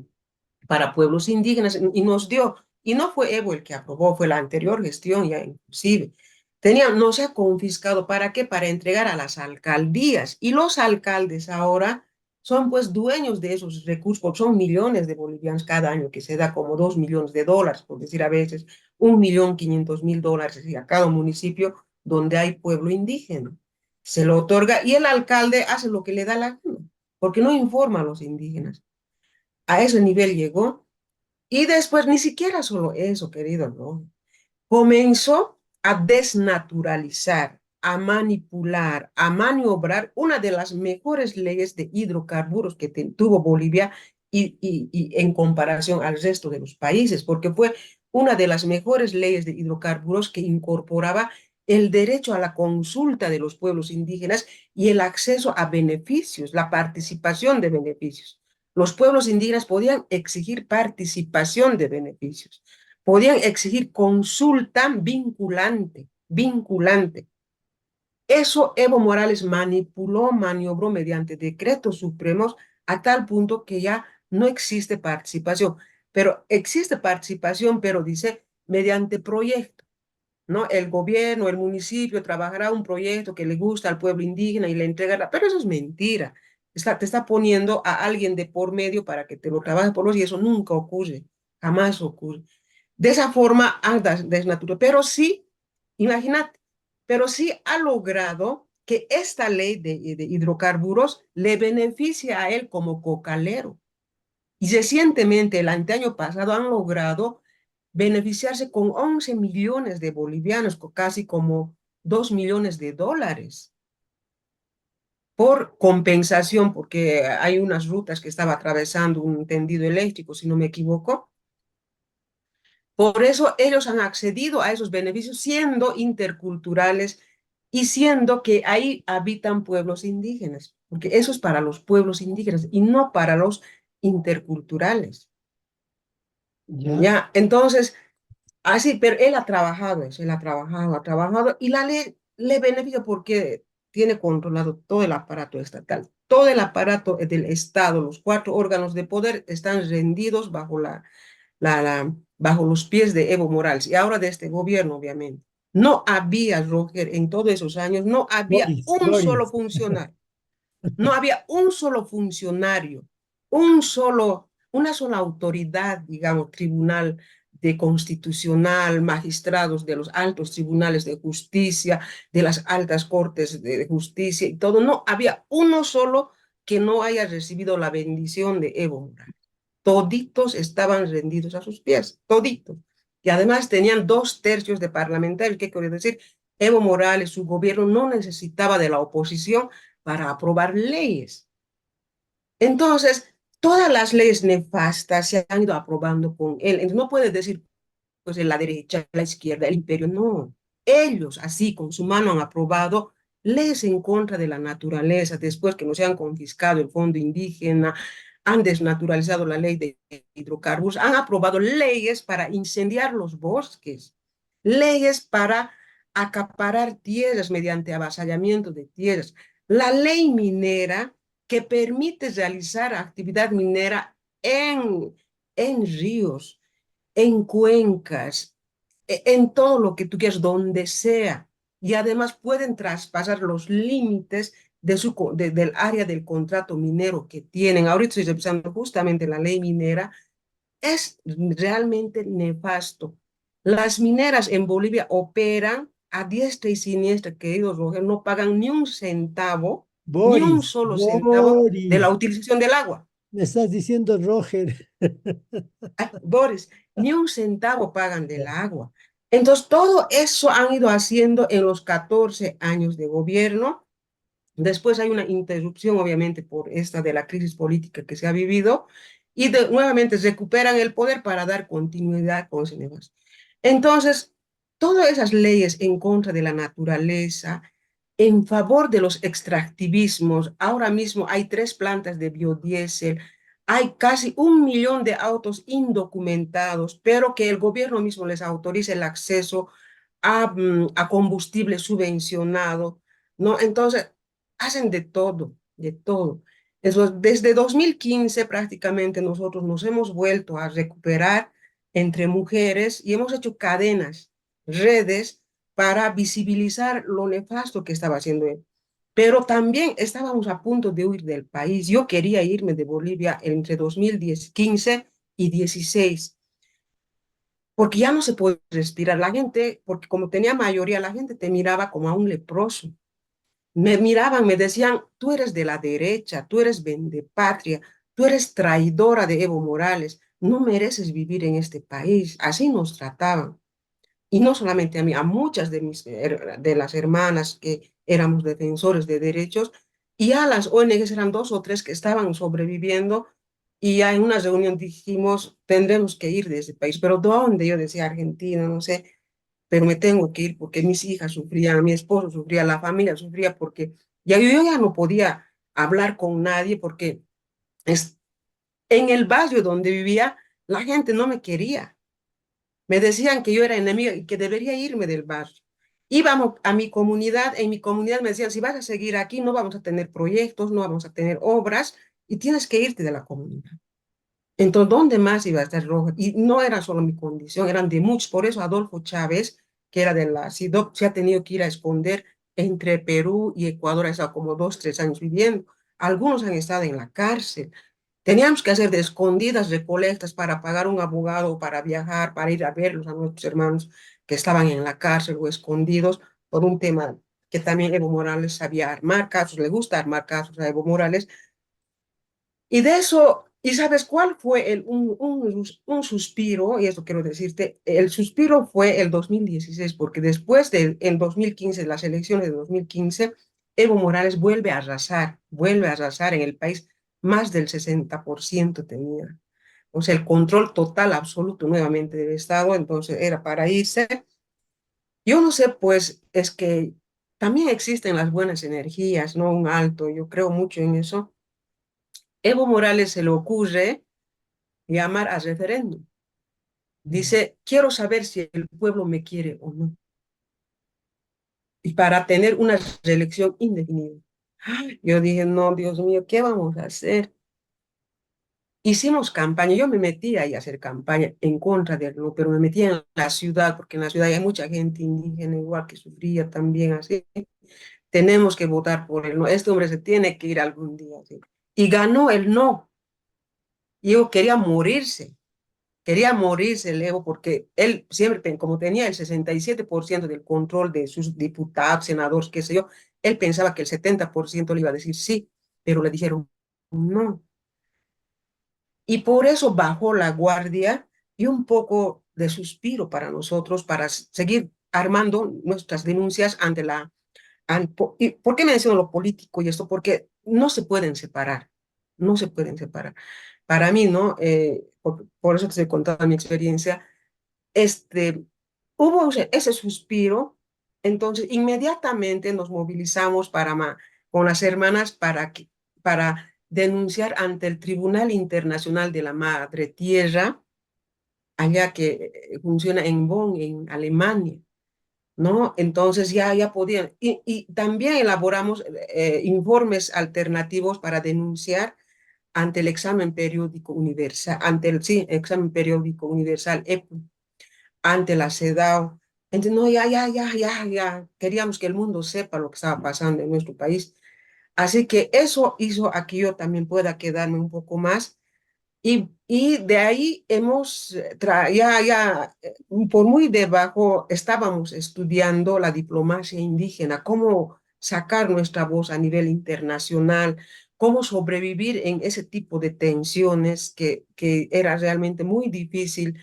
para pueblos indígenas y nos dio, y no fue Evo el que aprobó, fue la anterior gestión ya inclusive. No se ha confiscado, ¿para qué? Para entregar a las alcaldías y los alcaldes ahora son pues dueños de esos recursos, porque son millones de bolivianos cada año que se da como 2 millones de dólares, por decir a veces 1.500.000 dólares a cada municipio donde hay pueblo indígena. Se lo otorga y el alcalde hace lo que le da la gana, porque no informa a los indígenas. A ese nivel llegó. Y después, ni siquiera solo eso, querido, ¿no? Comenzó a desnaturalizar, a manipular, a maniobrar una de las mejores leyes de hidrocarburos que tuvo Bolivia y en comparación al resto de los países, porque fue una de las mejores leyes de hidrocarburos que incorporaba el derecho a la consulta de los pueblos indígenas y el acceso a beneficios, la participación de beneficios. Los pueblos indígenas podían exigir participación de beneficios, podían exigir consulta vinculante. Eso Evo Morales manipuló, maniobró mediante decretos supremos a tal punto que ya no existe participación. pero existe participación, pero dice mediante proyecto, ¿no? El gobierno, el municipio trabajará un proyecto que le gusta al pueblo indígena y le entregará, pero eso es mentira. Te está poniendo a alguien de por medio para que te lo trabaje por vos y eso nunca ocurre, jamás ocurre. De esa forma, desnaturado. Pero sí, imagínate, pero sí ha logrado que esta ley de hidrocarburos le beneficie a él como cocalero. Y recientemente, el anteaño pasado, han logrado beneficiarse con 11 millones de bolivianos, casi como 2 millones de dólares, por compensación, porque hay unas rutas que estaba atravesando un tendido eléctrico, si no me equivoco. Por eso ellos han accedido a esos beneficios siendo interculturales y siendo que ahí habitan pueblos indígenas, porque eso es para los pueblos indígenas y no para los interculturales. ¿Ya? ¿Ya? Entonces, así, pero él ha trabajado eso, él ha trabajado, y la ley le beneficia porque tiene controlado todo el aparato estatal. Todo el aparato del Estado, los cuatro órganos de poder están rendidos bajo los pies de Evo Morales y ahora de este gobierno, obviamente. No había, Roger, en todos esos años, no había Boris, un solo Boris. funcionario, no había un solo funcionario, una sola autoridad, digamos, tribunal de constitucional, magistrados de los altos tribunales de justicia, de las altas cortes de justicia y todo. No había uno solo que no haya recibido la bendición de Evo Morales. Toditos estaban rendidos a sus pies, toditos. Y además tenían 2/3 de parlamentarios. ¿Qué quiere decir? Evo Morales, su gobierno no necesitaba de la oposición para aprobar leyes. Entonces, todas las leyes nefastas se han ido aprobando con él. Entonces, no puedes decir, pues, de la derecha, la izquierda, el imperio, no. Ellos, así, con su mano han aprobado leyes en contra de la naturaleza, después que nos han confiscado el fondo indígena, han desnaturalizado la ley de hidrocarburos, han aprobado leyes para incendiar los bosques, leyes para acaparar tierras mediante avasallamiento de tierras. La ley minera que permite realizar actividad minera en ríos, en cuencas, en todo lo que tú quieras, donde sea. Y además pueden traspasar los límites del área del contrato minero que tienen. Ahorita estoy revisando justamente la ley minera. Es realmente nefasto. Las mineras en Bolivia operan a diestra y siniestra, queridos Roger, no pagan ni un centavo, ni un Boris, solo centavo de la Boris. utilización del agua. Me estás diciendo Roger. Ay, Boris, ni un centavo pagan del agua. Entonces, todo eso han ido haciendo en los 14 años de gobierno. Después hay una interrupción, obviamente, por esta de la crisis política que se ha vivido, y nuevamente recuperan el poder para dar continuidad con Cenegas. Entonces, todas esas leyes en contra de la naturaleza, en favor de los extractivismos, ahora mismo hay 3 plantas de biodiesel, hay casi 1 millón de autos indocumentados, pero que el gobierno mismo les autoriza el acceso a combustible subvencionado, ¿no? Entonces, hacen de todo, de todo. Eso, desde 2015 prácticamente nosotros nos hemos vuelto a recuperar entre mujeres y hemos hecho cadenas, redes para visibilizar lo nefasto que estaba haciendo él. Pero también estábamos a punto de huir del país. Yo quería irme de Bolivia entre 2015 y 16 porque ya no se puede respirar. La gente, porque como tenía mayoría, la gente te miraba como a un leproso. Me miraban, me decían, tú eres de la derecha, tú eres vendepatria, tú eres traidora de Evo Morales, no mereces vivir en este país. Así nos trataban. Y no solamente a mí, a muchas de las hermanas que éramos defensores de derechos, y a las ONGs eran 2 o 3 que estaban sobreviviendo, y ya en una reunión dijimos, tendremos que ir de ese país, pero ¿dónde? Yo decía Argentina, no sé, pero me tengo que ir porque mis hijas sufrían, mi esposo sufría, la familia sufría, porque yo ya no podía hablar con nadie porque es, en el barrio donde vivía, la gente no me quería. Me decían que yo era enemiga y que debería irme del barrio. Íbamos a mi comunidad, en mi comunidad me decían, si vas a seguir aquí, no vamos a tener proyectos, no vamos a tener obras y tienes que irte de la comunidad. Entonces, ¿dónde más iba a estar roja? Y no era solo mi condición, eran de muchos. Por eso Adolfo Chávez, que era de la CIDOC, se ha tenido que ir a esconder entre Perú y Ecuador, ha estado como 2, 3 años viviendo. Algunos han estado en la cárcel. Teníamos que hacer de escondidas recolectas para pagar un abogado, para viajar, para ir a verlos a nuestros hermanos que estaban en la cárcel o escondidos por un tema que también Evo Morales sabía armar casos, le gusta armar casos a Evo Morales, y de eso, ¿y sabes cuál fue un suspiro? Y esto quiero decirte, el suspiro fue el 2016, porque después del el 2015, las elecciones de 2015, Evo Morales vuelve a arrasar en el país, más del 60% tenía. O sea, el control total, absoluto nuevamente del Estado, entonces era para irse. Yo no sé, pues es que también existen las buenas energías, ¿no? Un alto, yo creo mucho en eso. Evo Morales se le ocurre llamar a referéndum. Dice, quiero saber si el pueblo me quiere o no. Y para tener una reelección indefinida. Yo dije, no, Dios mío, ¿qué vamos a hacer? Hicimos campaña, yo me metí ahí a hacer campaña en contra de él, ¿no? Pero me metí en la ciudad, porque en la ciudad hay mucha gente indígena igual que sufría también así. Tenemos que votar por él, ¿no? Este hombre se tiene que ir algún día, ¿sí? Y ganó el no. Y yo quería morirse el Evo porque él siempre, como tenía el 67% del control de sus diputados, senadores, qué sé yo, él pensaba que el 70% le iba a decir sí, pero le dijeron no. Y por eso bajó la guardia y un poco de suspiro para nosotros, para seguir armando nuestras denuncias ante la... ¿Y por qué menciono lo político y esto? Porque no se pueden separar, no se pueden separar. Para mí, ¿no? Por eso te estoy contando mi experiencia, este, hubo ese suspiro, entonces inmediatamente nos movilizamos con las hermanas para denunciar ante el Tribunal Internacional de la Madre Tierra, allá que funciona en Bonn, en Alemania, ¿no? Entonces ya podían. Y también elaboramos informes alternativos para denunciar ante el examen periódico universal, ante el, sí, examen periódico universal, EPU, ante la CEDAW. Entonces, no, ya, queríamos que el mundo sepa lo que estaba pasando en nuestro país. Así que eso hizo a que yo también pueda quedarme un poco más. Y de ahí hemos, por muy debajo, estábamos estudiando la diplomacia indígena, cómo sacar nuestra voz a nivel internacional, cómo sobrevivir en ese tipo de tensiones que era realmente muy difícil.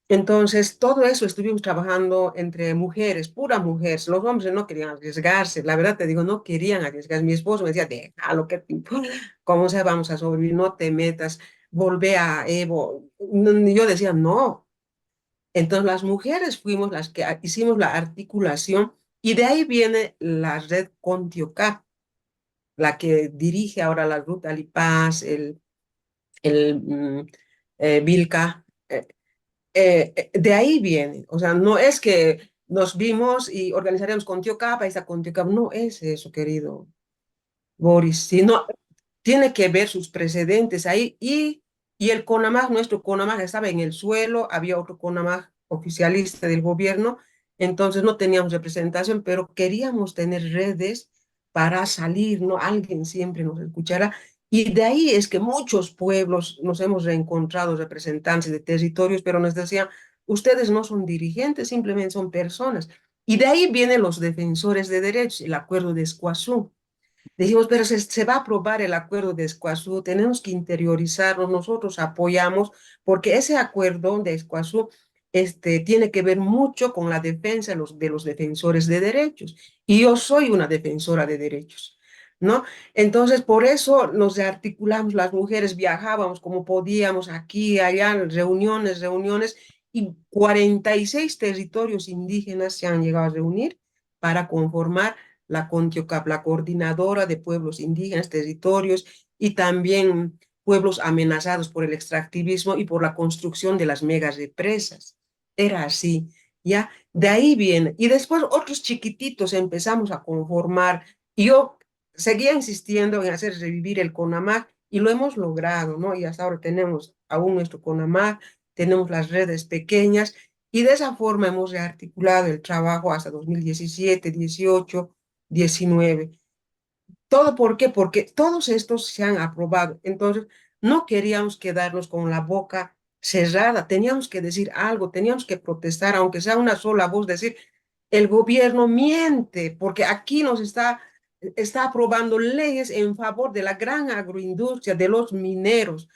Entonces, todo eso estuvimos trabajando entre mujeres, pura mujeres. Los hombres no querían arriesgarse. La verdad te digo, no querían arriesgarse. Mi esposo me decía, déjalo, que ¿cómo se vamos a sobrevivir? No te metas, volvé a Evo. Yo decía, no. Entonces, las mujeres fuimos las que hicimos la articulación y de ahí viene la red Contiocap, la que dirige ahora la Ruta Lipaz, el Vilca. De ahí viene, o sea, no es que nos vimos y organizaremos con Tío Capa y está con Tío Capa, no es eso, querido Boris, sino tiene que ver sus precedentes ahí y el CONAMAG, nuestro CONAMAG estaba en el suelo, había otro CONAMAG oficialista del gobierno, entonces no teníamos representación, pero queríamos tener redes para salir, ¿no? Alguien siempre nos escuchará. Y de ahí es que muchos pueblos nos hemos reencontrado representantes de territorios, pero nos decían, ustedes no son dirigentes, simplemente son personas. Y de ahí vienen los defensores de derechos, el acuerdo de Escuazú. Dijimos, pero se va a aprobar el acuerdo de Escuazú, tenemos que interiorizarnos, nosotros apoyamos, porque ese acuerdo de Escuazú tiene que ver mucho con la defensa de los defensores de derechos. Y yo soy una defensora de derechos, ¿no? Entonces, por eso nos articulamos, las mujeres viajábamos como podíamos, aquí, allá, reuniones, y 46 territorios indígenas se han llegado a reunir para conformar la CONTIOCAP, la Coordinadora de Pueblos Indígenas, Territorios y también pueblos amenazados por el extractivismo y por la construcción de las megas represas. Era así, ¿ya? De ahí viene. Y después otros chiquititos empezamos a conformar. Y yo seguía insistiendo en hacer revivir el CONAMAC y lo hemos logrado, ¿no? Y hasta ahora tenemos aún nuestro CONAMAC, tenemos las redes pequeñas y de esa forma hemos rearticulado el trabajo hasta 2017, 18, 19. ¿Todo por qué? Porque todos estos se han aprobado. Entonces, no queríamos quedarnos con la boca cerrada, teníamos que decir algo, teníamos que protestar, aunque sea una sola voz, decir, el gobierno miente, porque aquí está aprobando leyes en favor de la gran agroindustria, de los mineros.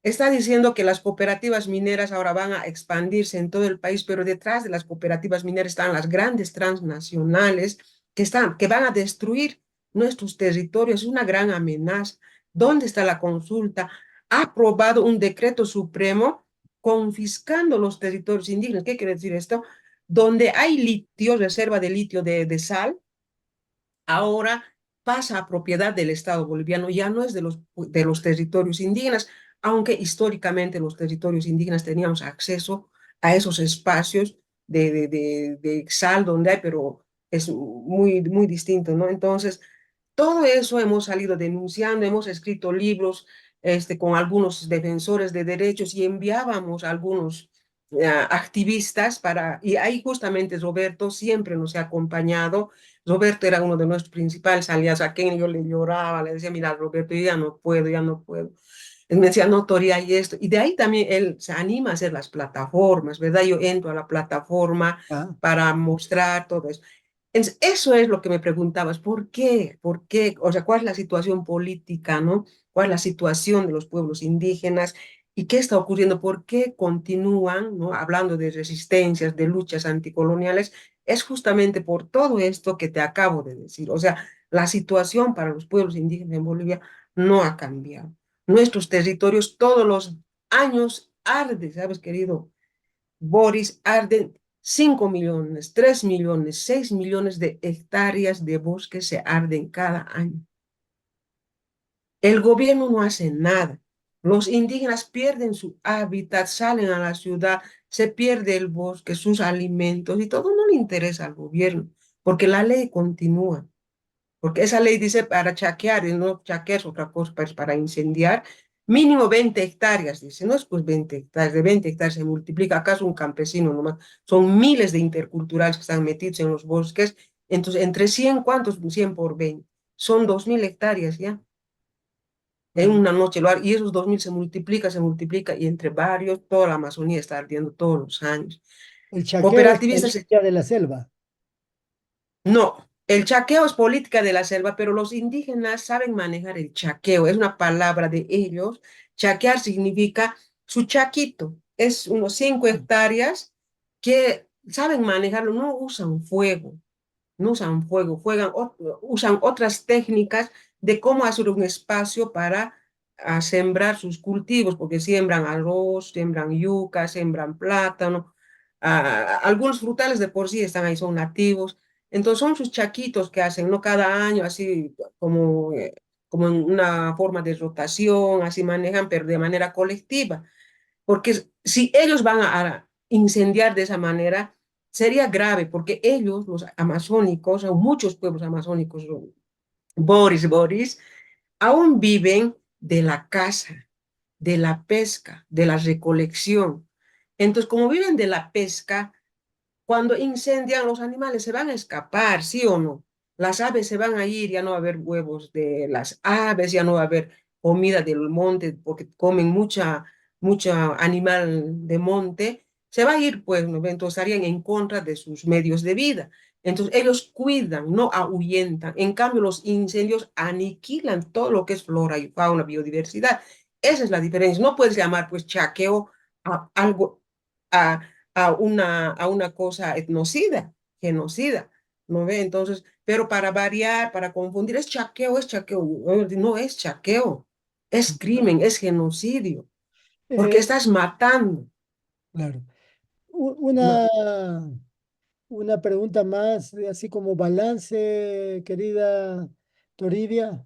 Está diciendo que las cooperativas mineras ahora van a expandirse en todo el país, pero detrás de las cooperativas mineras están las grandes transnacionales que van a destruir nuestros territorios. Es una gran amenaza. ¿Dónde está la consulta? Ha aprobado un decreto supremo confiscando los territorios indígenas. ¿Qué quiere decir esto? Donde hay litio, reserva de litio de sal, ahora pasa a propiedad del Estado boliviano, ya no es de los territorios indígenas, aunque históricamente los territorios indígenas teníamos acceso a esos espacios de sal donde hay, pero es muy, muy distinto, ¿no? Entonces, todo eso hemos salido denunciando, hemos escrito libros con algunos defensores de derechos y enviábamos a algunos activistas y ahí justamente Roberto siempre nos ha acompañado. Roberto era uno de nuestros principales aliados, a quien yo le lloraba, le decía, mira, Roberto, yo ya no puedo, ya no puedo. Él me decía, no, Toria, y esto. Y de ahí también él se anima a hacer las plataformas, ¿verdad? Yo entro a la plataforma Ah, para mostrar todo eso. Entonces, eso es lo que me preguntabas, ¿por qué? ¿Por qué? O sea, ¿cuál es la situación política, no? ¿Cuál es la situación de los pueblos indígenas? ¿Y qué está ocurriendo? ¿Por qué continúan, no? Hablando de resistencias, de luchas anticoloniales? Es justamente por todo esto que te acabo de decir. O sea, la situación para los pueblos indígenas en Bolivia no ha cambiado. Nuestros territorios todos los años arden, ¿sabes, querido Boris? Arden 5 millones, 3 millones, 6 millones de hectáreas de bosque se arden cada año. El gobierno no hace nada. Los indígenas pierden su hábitat, salen a la ciudad, se pierde el bosque, sus alimentos y todo no le interesa al gobierno, porque la ley continúa. Porque esa ley dice para chaquear, y no chaquear es otra cosa, pues para incendiar, mínimo 20 hectáreas, dice, no es pues 20 hectáreas, de 20 hectáreas se multiplica, acaso un campesino nomás, son miles de interculturales que están metidos en los bosques, entonces entre 100, ¿cuántos? 100 por 20, son 2.000 hectáreas ya, en claro. una noche, y esos 2.000 se multiplica, y entre varios, toda la Amazonía está ardiendo todos los años. El chaqueo es Cooperativistas. política de la selva. No, el chaqueo es política de la selva, pero los indígenas saben manejar el chaqueo, es una palabra de ellos. Chaquear significa su chaquito, es unos 5 hectáreas que saben manejarlo, no usan fuego, no usan fuego, usan otras técnicas de cómo hacer un espacio para sembrar sus cultivos, porque siembran arroz, siembran yuca, siembran plátano, algunos frutales de por sí están ahí, son nativos, entonces son sus chaquitos que hacen, no cada año, así como en una forma de rotación, así manejan, pero de manera colectiva, porque si ellos van a incendiar de esa manera, sería grave, porque ellos, los amazónicos, o muchos pueblos amazónicos, Boris, aún viven de la caza, de la pesca, de la recolección. Entonces, como viven de la pesca, cuando incendian los animales se van a escapar, ¿sí o no? Las aves se van a ir, ya no va a haber huevos de las aves, ya no va a haber comida del monte porque comen mucha animal de monte. Se va a ir, pues, ¿no? Entonces estarían en contra de sus medios de vida. Entonces ellos cuidan, no ahuyentan. En cambio, los incendios aniquilan todo lo que es flora y fauna, biodiversidad. Esa es la diferencia. No puedes llamar, pues, chaqueo a algo, a a una cosa etnocida, genocida, ¿no ve? Entonces, pero para variar, para confundir, es chaqueo, no es chaqueo, es crimen, es genocidio, porque Eh, estás matando. claro. No, Una pregunta más, así como balance, querida Toribia,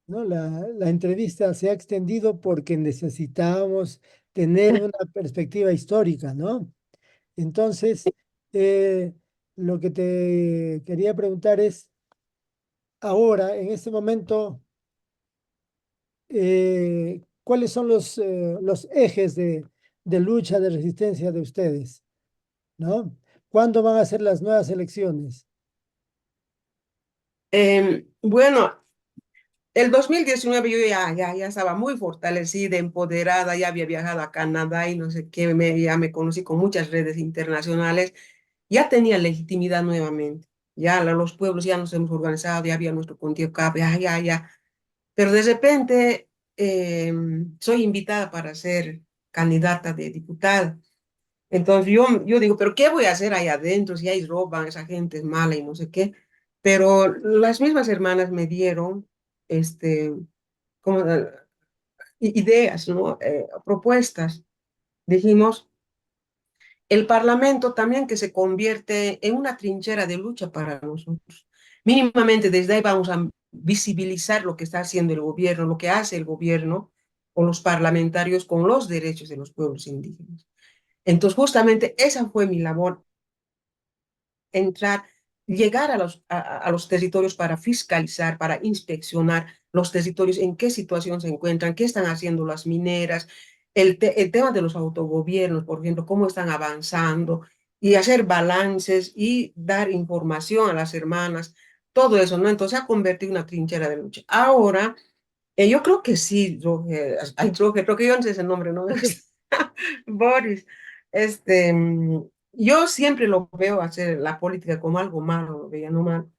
¿no? La entrevista se ha extendido porque necesitamos tener una perspectiva histórica, ¿no? Entonces, eh, lo que te quería preguntar es, ahora, en este momento, ¿cuáles son los ejes de lucha, de resistencia de ustedes? ¿No? ¿Cuándo van a ser las nuevas elecciones? Bueno, el 2019 yo ya estaba muy fortalecida, empoderada, ya había viajado a Canadá y no sé qué, ya me conocí con muchas redes internacionales, ya tenía legitimidad nuevamente. Ya los pueblos ya nos hemos organizado, ya había nuestro CONTIECAP, ya. Pero de repente soy invitada para ser candidata de diputada. Entonces yo digo, pero ¿qué voy a hacer ahí adentro si ahí roban, esa gente es mala y no sé qué? Pero las mismas hermanas me dieron como, ideas, ¿no? Propuestas. Dijimos, el Parlamento también que se convierte en una trinchera de lucha para nosotros. Mínimamente desde ahí vamos a visibilizar lo que está haciendo el gobierno, lo que hace el gobierno o los parlamentarios con los derechos de los pueblos indígenas. Entonces, justamente esa fue mi labor, entrar, llegar a los territorios para fiscalizar, para inspeccionar los territorios, en qué situación se encuentran, qué están haciendo las mineras, el tema de los autogobiernos, por ejemplo, cómo están avanzando, y hacer balances y dar información a las hermanas, todo eso, ¿no? Entonces se ha convertido en una trinchera de lucha. Ahora, yo creo que sí, Roger, creo que yo no sé ese nombre, ¿no? Boris, este, yo siempre lo veo hacer la política como algo malo, lo veía no mal,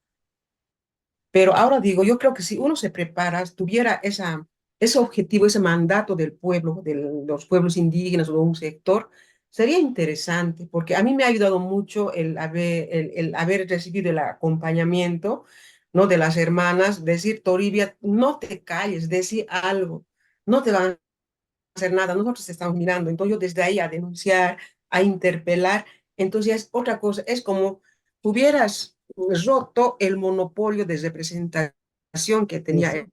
pero ahora digo, yo creo que si uno se prepara, tuviera ese objetivo, ese mandato del pueblo, de los pueblos indígenas o de un sector, sería interesante, porque a mí me ha ayudado mucho el haber recibido el acompañamiento, ¿no? De las hermanas, decir, Toribia, no te calles, decir algo, no te van a hacer nada, nosotros estamos mirando, entonces yo desde ahí a denunciar, a interpelar, entonces ya es otra cosa, es como hubieras roto el monopolio de representación que tenía Eso,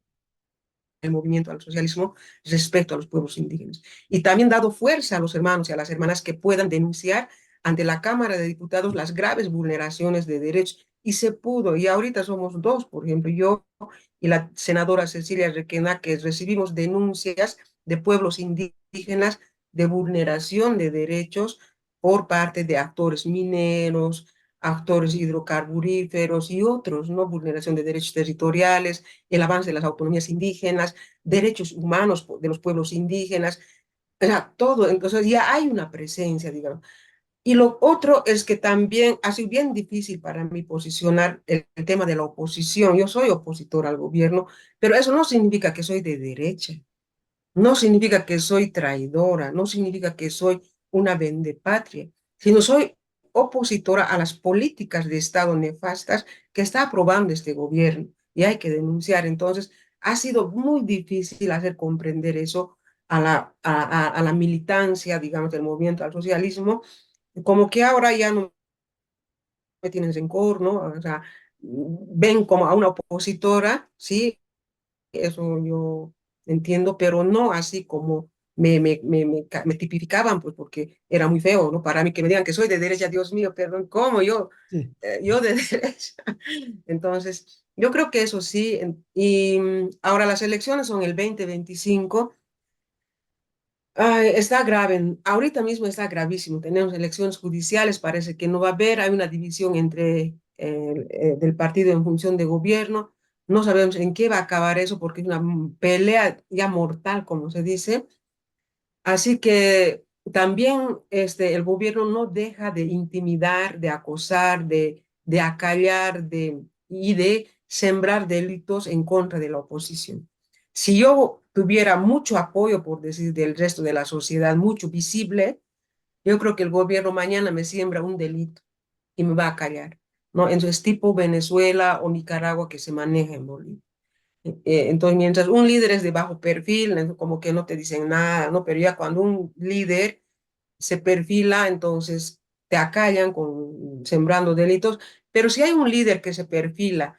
el movimiento al socialismo respecto a los pueblos indígenas. Y también dado fuerza a los hermanos y a las hermanas que puedan denunciar ante la Cámara de Diputados las graves vulneraciones de derechos. Y se pudo, y ahorita somos dos, por ejemplo, yo y la senadora Cecilia Requena, que recibimos denuncias de pueblos indígenas de vulneración de derechos por parte de actores mineros, actores hidrocarburíferos y otros, ¿no? Vulneración de derechos territoriales, el avance de las autonomías indígenas, derechos humanos de los pueblos indígenas, o sea, todo, entonces ya hay una presencia, digamos. Y lo otro es que también ha sido bien difícil para mí posicionar el tema de la oposición. Yo soy opositor al gobierno, pero eso no significa que soy de derecha. No significa que soy traidora, no significa que soy una vendepatria, sino soy opositora a las políticas de Estado nefastas que está aprobando este gobierno y hay que denunciar. Entonces, ha sido muy difícil hacer comprender eso a la militancia, digamos, del movimiento al socialismo, como que ahora ya no me tienen rencor, ¿no? O sea, ven como a una opositora, ¿sí? Eso yo entiendo, pero no así como me tipificaban, pues porque era muy feo, ¿no? Para mí que me digan que soy de derecha, Dios mío, perdón, ¿cómo sí. yo de derecha? Entonces, yo creo que eso sí, y ahora las elecciones son el 2025. Ay, está grave, ahorita mismo está gravísimo. Tenemos elecciones judiciales, parece que no va a haber, hay una división entre del partido en función de gobierno. No sabemos en qué va a acabar eso porque es una pelea ya mortal, como se dice. Así que también el gobierno no deja de intimidar, de acosar, de acallar y de sembrar delitos en contra de la oposición. Si yo tuviera mucho apoyo, por decir, del resto de la sociedad, mucho visible, yo creo que el gobierno mañana me siembra un delito y me va a callar, ¿no? Entonces, tipo Venezuela o Nicaragua que se maneja en Bolivia. Entonces, mientras un líder es de bajo perfil, como que no te dicen nada, ¿no? Pero ya cuando un líder se perfila, entonces te acallan sembrando delitos. Pero si hay un líder que se perfila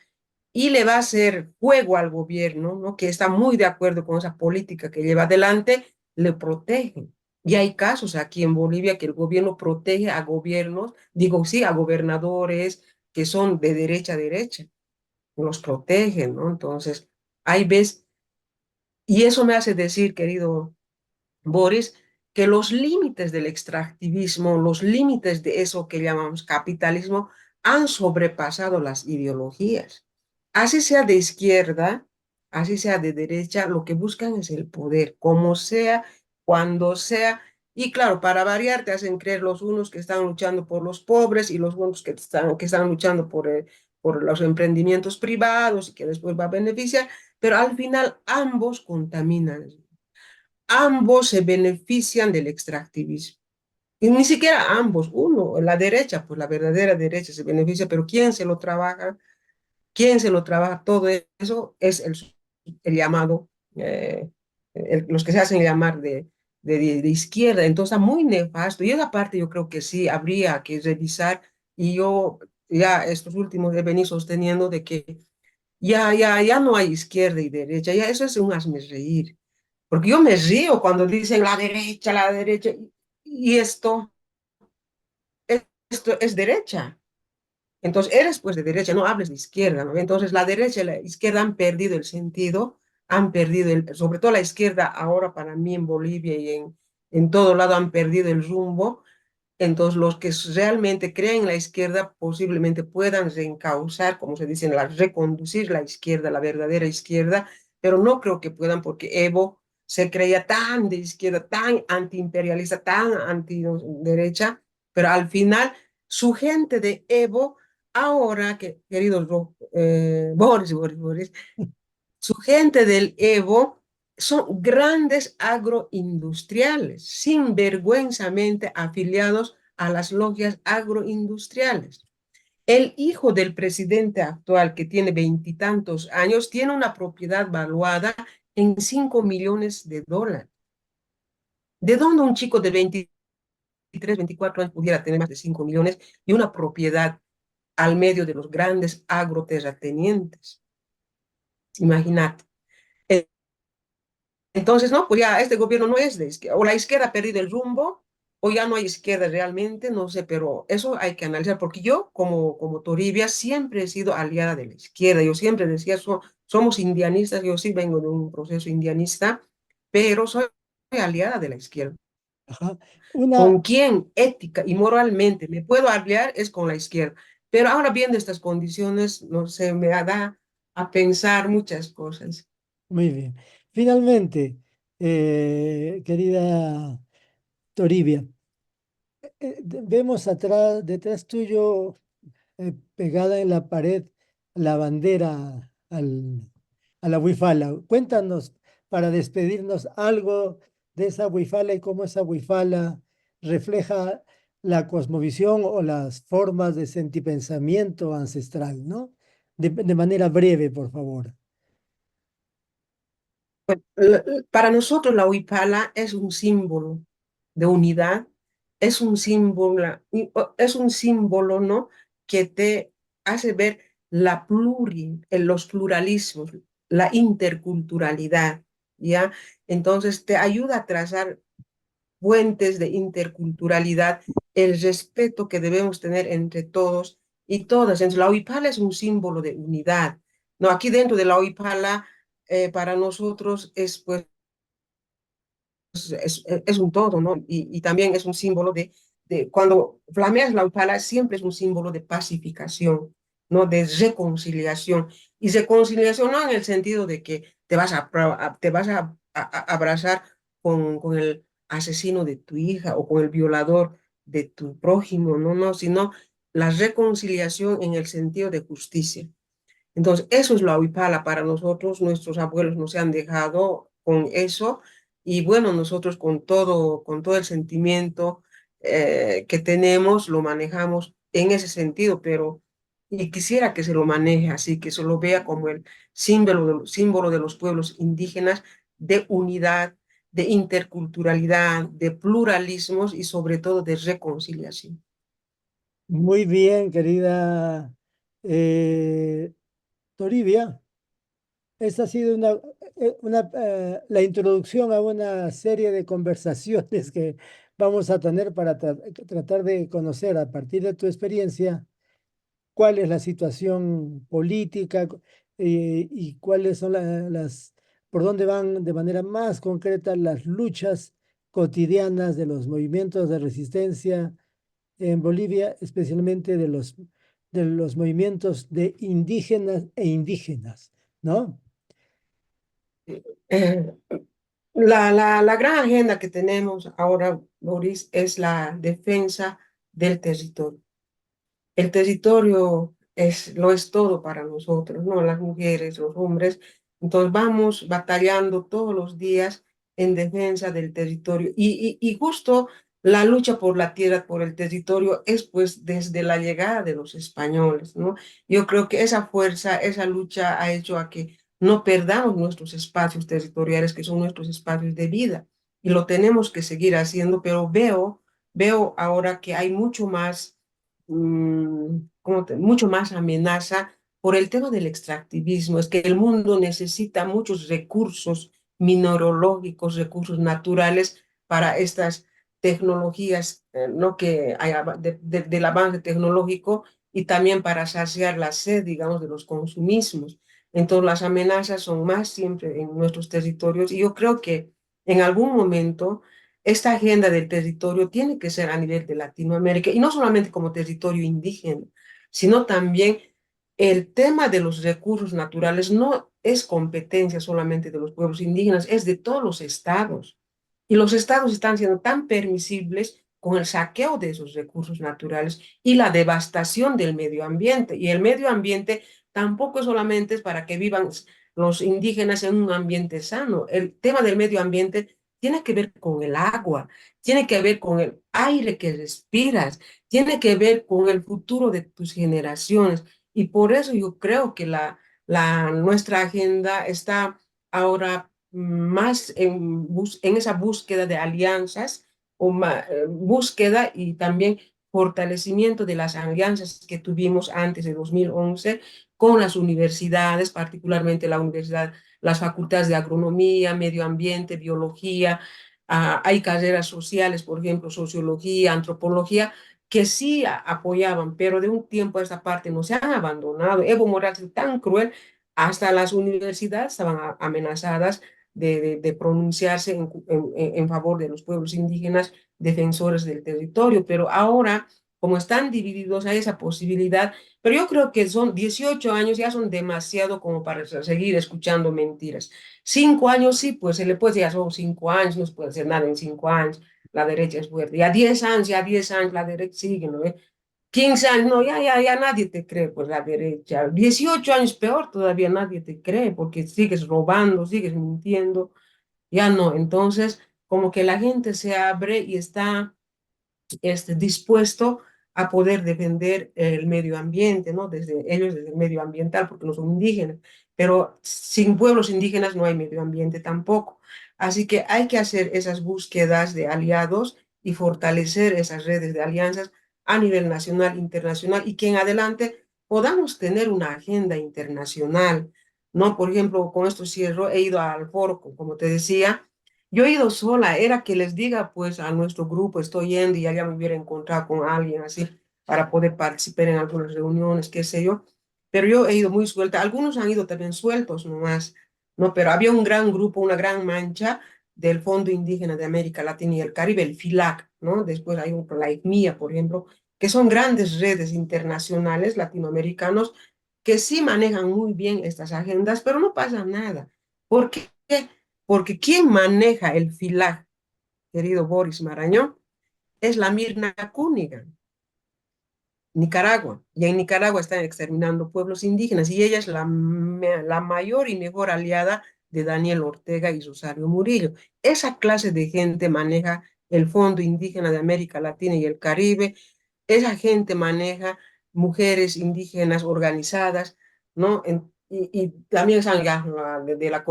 y le va a hacer juego al gobierno, ¿no? Que está muy de acuerdo con esa política que lleva adelante, le protegen. Y hay casos aquí en Bolivia que el gobierno protege a gobiernos, digo, sí, a gobernadores que son de derecha a derecha, los protegen, ¿no? Entonces, hay veces Y eso me hace decir, querido Boris, que los límites del extractivismo, los límites de eso que llamamos capitalismo, han sobrepasado las ideologías. Así sea de izquierda, así sea de derecha, lo que buscan es el poder, como sea, cuando sea. Y claro, para variar, te hacen creer los unos que están luchando por los pobres y los unos que están luchando por los emprendimientos privados y que después va a beneficiar, pero al final ambos contaminan. Ambos se benefician del extractivismo. Y ni siquiera ambos, uno, la derecha, pues la verdadera derecha se beneficia, pero ¿quién se lo trabaja? ¿Quién se lo trabaja? Todo eso es el llamado, los que se hacen llamar de izquierda. Entonces está muy nefasto. Y esa parte yo creo que sí habría que revisar. Y yo ya estos últimos he venido sosteniendo de que ya no hay izquierda y derecha. Ya eso es un hazme reír. Porque yo me río cuando dicen la derecha, y esto es derecha. Entonces, eres pues de derecha, no hables de izquierda, ¿no? Entonces, la derecha y la izquierda han perdido el sentido, han perdido sobre todo la izquierda ahora para mí en Bolivia y en todo lado han perdido el rumbo. Entonces, los que realmente creen en la izquierda posiblemente puedan reencauzar, como se dice, reconducir la izquierda, la verdadera izquierda, pero no creo que puedan porque Evo se creía tan de izquierda, tan antiimperialista, tan antiderecha, pero al final su gente de Evo, ahora que, queridos Boris, su gente del Evo son grandes agroindustriales, sinvergüenzamente afiliados a las logias agroindustriales. El hijo del presidente actual, que tiene veintitantos años, tiene una propiedad valuada en $5 millones. ¿De dónde un chico de 23, 24 años pudiera tener más de 5 millones y una propiedad al medio de los grandes agroterratenientes? Imagínate. Entonces, no, pues ya este gobierno no es de izquierda, o la izquierda ha perdido el rumbo, o ya no hay izquierda realmente, no sé, pero eso hay que analizar, porque yo como Toribia siempre he sido aliada de la izquierda, yo siempre decía, somos indianistas, yo sí vengo de un proceso indianista, pero soy aliada de la izquierda. Ajá. Una, ¿Con quién ética y moralmente me puedo aliar? Es con la izquierda. Pero ahora viendo estas condiciones, no sé, me da a pensar muchas cosas. muy bien. Finalmente, querida Toribia, vemos atrás, detrás tuyo, pegada en la pared, la bandera a la Huifala. Cuéntanos, para despedirnos, algo de esa Huifala y cómo esa Huifala refleja la cosmovisión o las formas de sentipensamiento ancestral, ¿no? De manera breve, por favor. Para nosotros la huipala es un símbolo de unidad, es un símbolo, ¿no? Que te hace ver los pluralismos, la interculturalidad, ¿ya? Entonces te ayuda a trazar puentes de interculturalidad, el respeto que debemos tener entre todos y todas. Entonces, la huipala es un símbolo de unidad, ¿no? Aquí dentro de la huipala, para nosotros es pues es un todo, ¿no? Y también es un símbolo cuando flameas la upala, siempre es un símbolo de pacificación, ¿no? De reconciliación. Y reconciliación no en el sentido de que te vas a abrazar con el asesino de tu hija o con el violador de tu prójimo, no, no, sino la reconciliación en el sentido de justicia. Entonces, eso es la huipala para nosotros. Nuestros abuelos nos han dejado con eso y bueno, nosotros con todo el sentimiento que tenemos, lo manejamos en ese sentido, pero y quisiera que se lo maneje así, que se lo vea como el símbolo de los pueblos indígenas de unidad, de interculturalidad, de pluralismos y sobre todo de reconciliación. Muy bien, querida eh, Toribia. Esta ha sido la introducción a una serie de conversaciones que vamos a tener para tratar de conocer a partir de tu experiencia cuál es la situación política y cuáles son las por dónde van de manera más concreta las luchas cotidianas de los movimientos de resistencia en Bolivia, especialmente de los movimientos de indígenas e indígenas, ¿no? Eh, la gran agenda que tenemos ahora, Boris, es la defensa del territorio. El territorio lo es todo para nosotros, ¿no? Las mujeres, los hombres. Entonces vamos batallando todos los días en defensa del territorio. Y justo la lucha por la tierra, por el territorio, es pues desde la llegada de los españoles, ¿no? Yo creo que esa fuerza, esa lucha ha hecho a que no perdamos nuestros espacios territoriales, que son nuestros espacios de vida. Y lo tenemos que seguir haciendo, pero veo ahora que hay mucho más mucho más amenaza por el tema del extractivismo. Es que el mundo necesita muchos recursos mineralógicos, recursos naturales para estas tecnologías, ¿no? Que hay del avance tecnológico y también para saciar la sed, digamos, de los consumismos. Entonces, las amenazas son más siempre en nuestros territorios y yo creo que en algún momento esta agenda del territorio tiene que ser a nivel de Latinoamérica y no solamente como territorio indígena, sino también el tema de los recursos naturales no es competencia solamente de los pueblos indígenas, es de todos los estados. Y los estados están siendo tan permisibles con el saqueo de esos recursos naturales y la devastación del medio ambiente. Y el medio ambiente tampoco solamente es para que vivan los indígenas en un ambiente sano. El tema del medio ambiente tiene que ver con el agua, tiene que ver con el aire que respiras, tiene que ver con el futuro de tus generaciones. Y por eso yo creo que nuestra agenda está ahora más en esa búsqueda de alianzas, búsqueda y también fortalecimiento de las alianzas que tuvimos antes de 2011 con las universidades, particularmente la universidad, las facultades de agronomía, medio ambiente, biología. Hay carreras sociales, por ejemplo, sociología, antropología, que sí apoyaban, pero de un tiempo a esta parte no se han abandonado. Evo Morales es tan cruel, hasta las universidades estaban amenazadas de pronunciarse en favor de los pueblos indígenas, defensores del territorio, pero ahora, como están divididos, hay esa posibilidad, pero yo creo que son 18 años, ya son demasiado como para seguir escuchando mentiras. 5 años sí, pues se le puede decir, ya son 5 años, no se puede hacer nada en 5 años, la derecha es fuerte. Ya 10 años la derecha sigue, ¿no? 15 años, no, ya nadie te cree, pues la derecha. 18 años peor, todavía nadie te cree porque sigues robando, sigues mintiendo, ya no. Entonces, como que la gente se abre y está dispuesto a poder defender el medio ambiente, ¿no? Desde el medio ambiental, porque no son indígenas, pero sin pueblos indígenas no hay medio ambiente tampoco. Así que hay que hacer esas búsquedas de aliados y fortalecer esas redes de alianzas a nivel nacional, internacional, y que en adelante podamos tener una agenda internacional, ¿no? Por ejemplo, con esto cierro, he ido al foro, como te decía, yo he ido sola, era que les diga pues a nuestro grupo, estoy yendo y ya me hubiera encontrado con alguien así para poder participar en algunas reuniones, qué sé yo. Pero yo he ido muy suelta, algunos han ido también sueltos nomás, ¿no? Pero había un gran grupo, una gran mancha del Fondo Indígena de América Latina y el Caribe, el FILAC, ¿no? Después hay otro, la ICMIA, por ejemplo, que son grandes redes internacionales latinoamericanos que sí manejan muy bien estas agendas, pero no pasa nada. ¿Por qué? Porque quien maneja el FILAG, querido Boris Marañón, es la Mirna Cunigan, Nicaragua. Y en Nicaragua están exterminando pueblos indígenas y ella es la mayor y mejor aliada de Daniel Ortega y Rosario Murillo. Esa clase de gente maneja el Fondo Indígena de América Latina y el Caribe. Esa gente maneja mujeres indígenas organizadas, ¿no? Y también están ya de la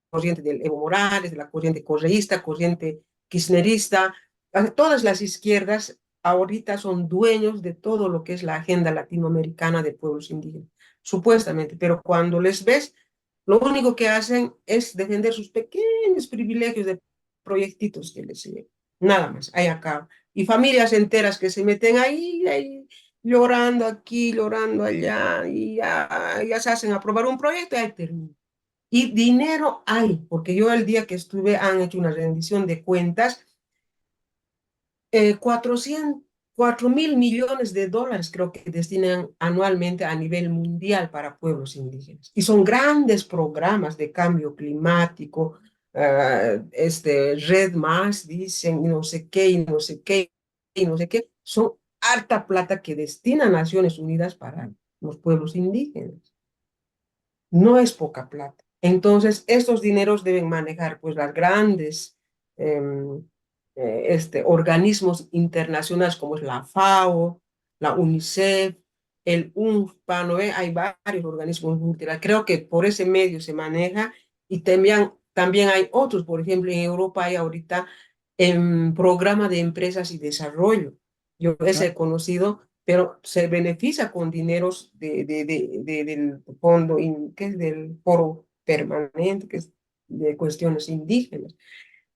corriente del Evo Morales, de la corriente correísta, corriente kirchnerista. Todas las izquierdas ahorita son dueños de todo lo que es la agenda latinoamericana de pueblos indígenas, supuestamente, pero cuando les ves, lo único que hacen es defender sus pequeños privilegios de proyectitos que les siguen. Nada más, ahí acaba. Y familias enteras que se meten ahí llorando aquí, llorando allá, y ya se hacen aprobar un proyecto y ahí termina. Y dinero hay, porque yo el día que estuve han hecho una rendición de cuentas, 400, 4.000 millones de dólares creo que destinan anualmente a nivel mundial para pueblos indígenas. Y son grandes programas de cambio climático, Red Más, dicen, y no sé qué, y no sé qué, y no sé qué. Son harta plata que destina Naciones Unidas para los pueblos indígenas. No es poca plata. Entonces, estos dineros deben manejar pues las grandes organismos internacionales como es la FAO, la UNICEF, el UNFPA, ¿no ve? Hay varios organismos multilaterales. Creo que por ese medio se maneja y también hay otros. Por ejemplo, en Europa hay ahorita programa de empresas y desarrollo. Yo ese Ah, he conocido, pero se beneficia con dineros del fondo, que es del foro permanente, que es de cuestiones indígenas.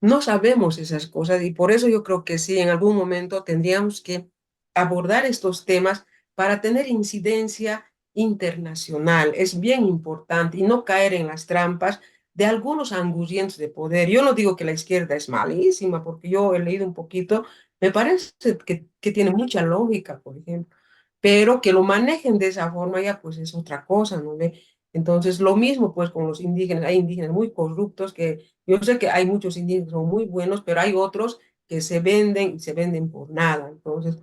No sabemos esas cosas y por eso yo creo que sí, en algún momento tendríamos que abordar estos temas para tener incidencia internacional. Es bien importante y no caer en las trampas de algunos angurrientos de poder. Yo no digo que la izquierda es malísima, porque yo he leído un poquito, me parece que tiene mucha lógica, por ejemplo, pero que lo manejen de esa forma ya pues es otra cosa, ¿no ve? Entonces, lo mismo pues con los indígenas, hay indígenas muy corruptos que yo sé que hay muchos indígenas que son muy buenos, pero hay otros que se venden y se venden por nada. Entonces,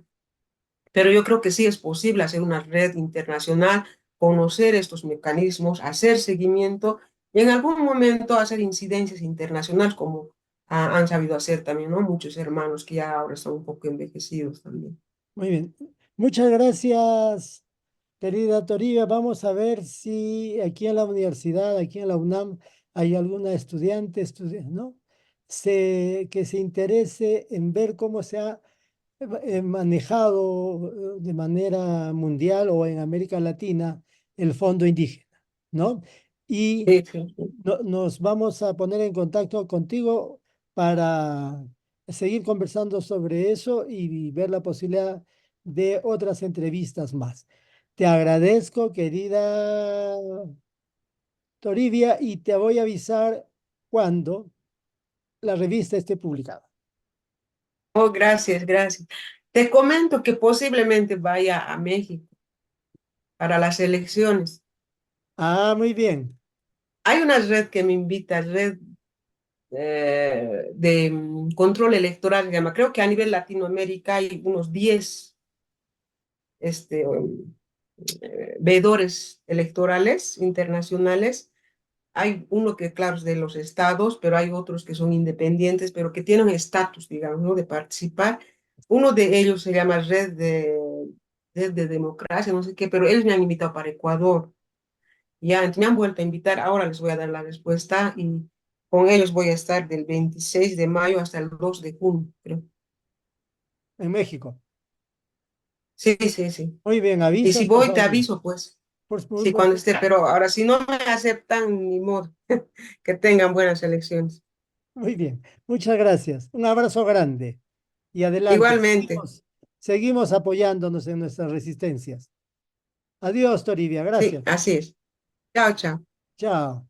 pero yo creo que sí es posible hacer una red internacional, conocer estos mecanismos, hacer seguimiento y en algún momento hacer incidencias internacionales como han sabido hacer también, ¿no? Muchos hermanos que ya ahora están un poco envejecidos también. muy bien. Muchas gracias, querida Toribia. Vamos a ver si aquí en la universidad, aquí en la UNAM, hay alguna estudiante, ¿no? Que se interese en ver cómo se ha manejado de manera mundial o en América Latina el fondo indígena, ¿no? Y Sí, sí, sí. nos vamos a poner en contacto contigo para seguir conversando sobre eso y ver la posibilidad de otras entrevistas más. Te agradezco, querida Toribia, y te voy a avisar cuando la revista esté publicada. Oh, gracias, gracias. Te comento que posiblemente vaya a México para las elecciones. Ah, muy bien. Hay una red que me invita, red de control electoral, se llama. Creo que a nivel Latinoamérica hay unos 10 este, veedores electorales internacionales. Hay uno que, claro, es de los estados, pero hay otros que son independientes, pero que tienen estatus, digamos, ¿no? De participar. Uno de ellos se llama Red de Democracia, no sé qué, pero ellos me han invitado para Ecuador. Ya, me han vuelto a invitar, ahora les voy a dar la respuesta y con ellos voy a estar del 26 de mayo hasta el 2 de junio, creo. En México. Sí, sí, sí. Muy bien, Y si avisas, por voy, te favor. aviso, pues, Por, sí, por- cuando esté, pero ahora si no me aceptan, ni modo, que tengan buenas elecciones. Muy bien, muchas gracias. Un abrazo grande y adelante. Igualmente, Seguimos apoyándonos en nuestras resistencias. Adiós, Toribia. sí, Gracias. así es. Chao, chao. Chao.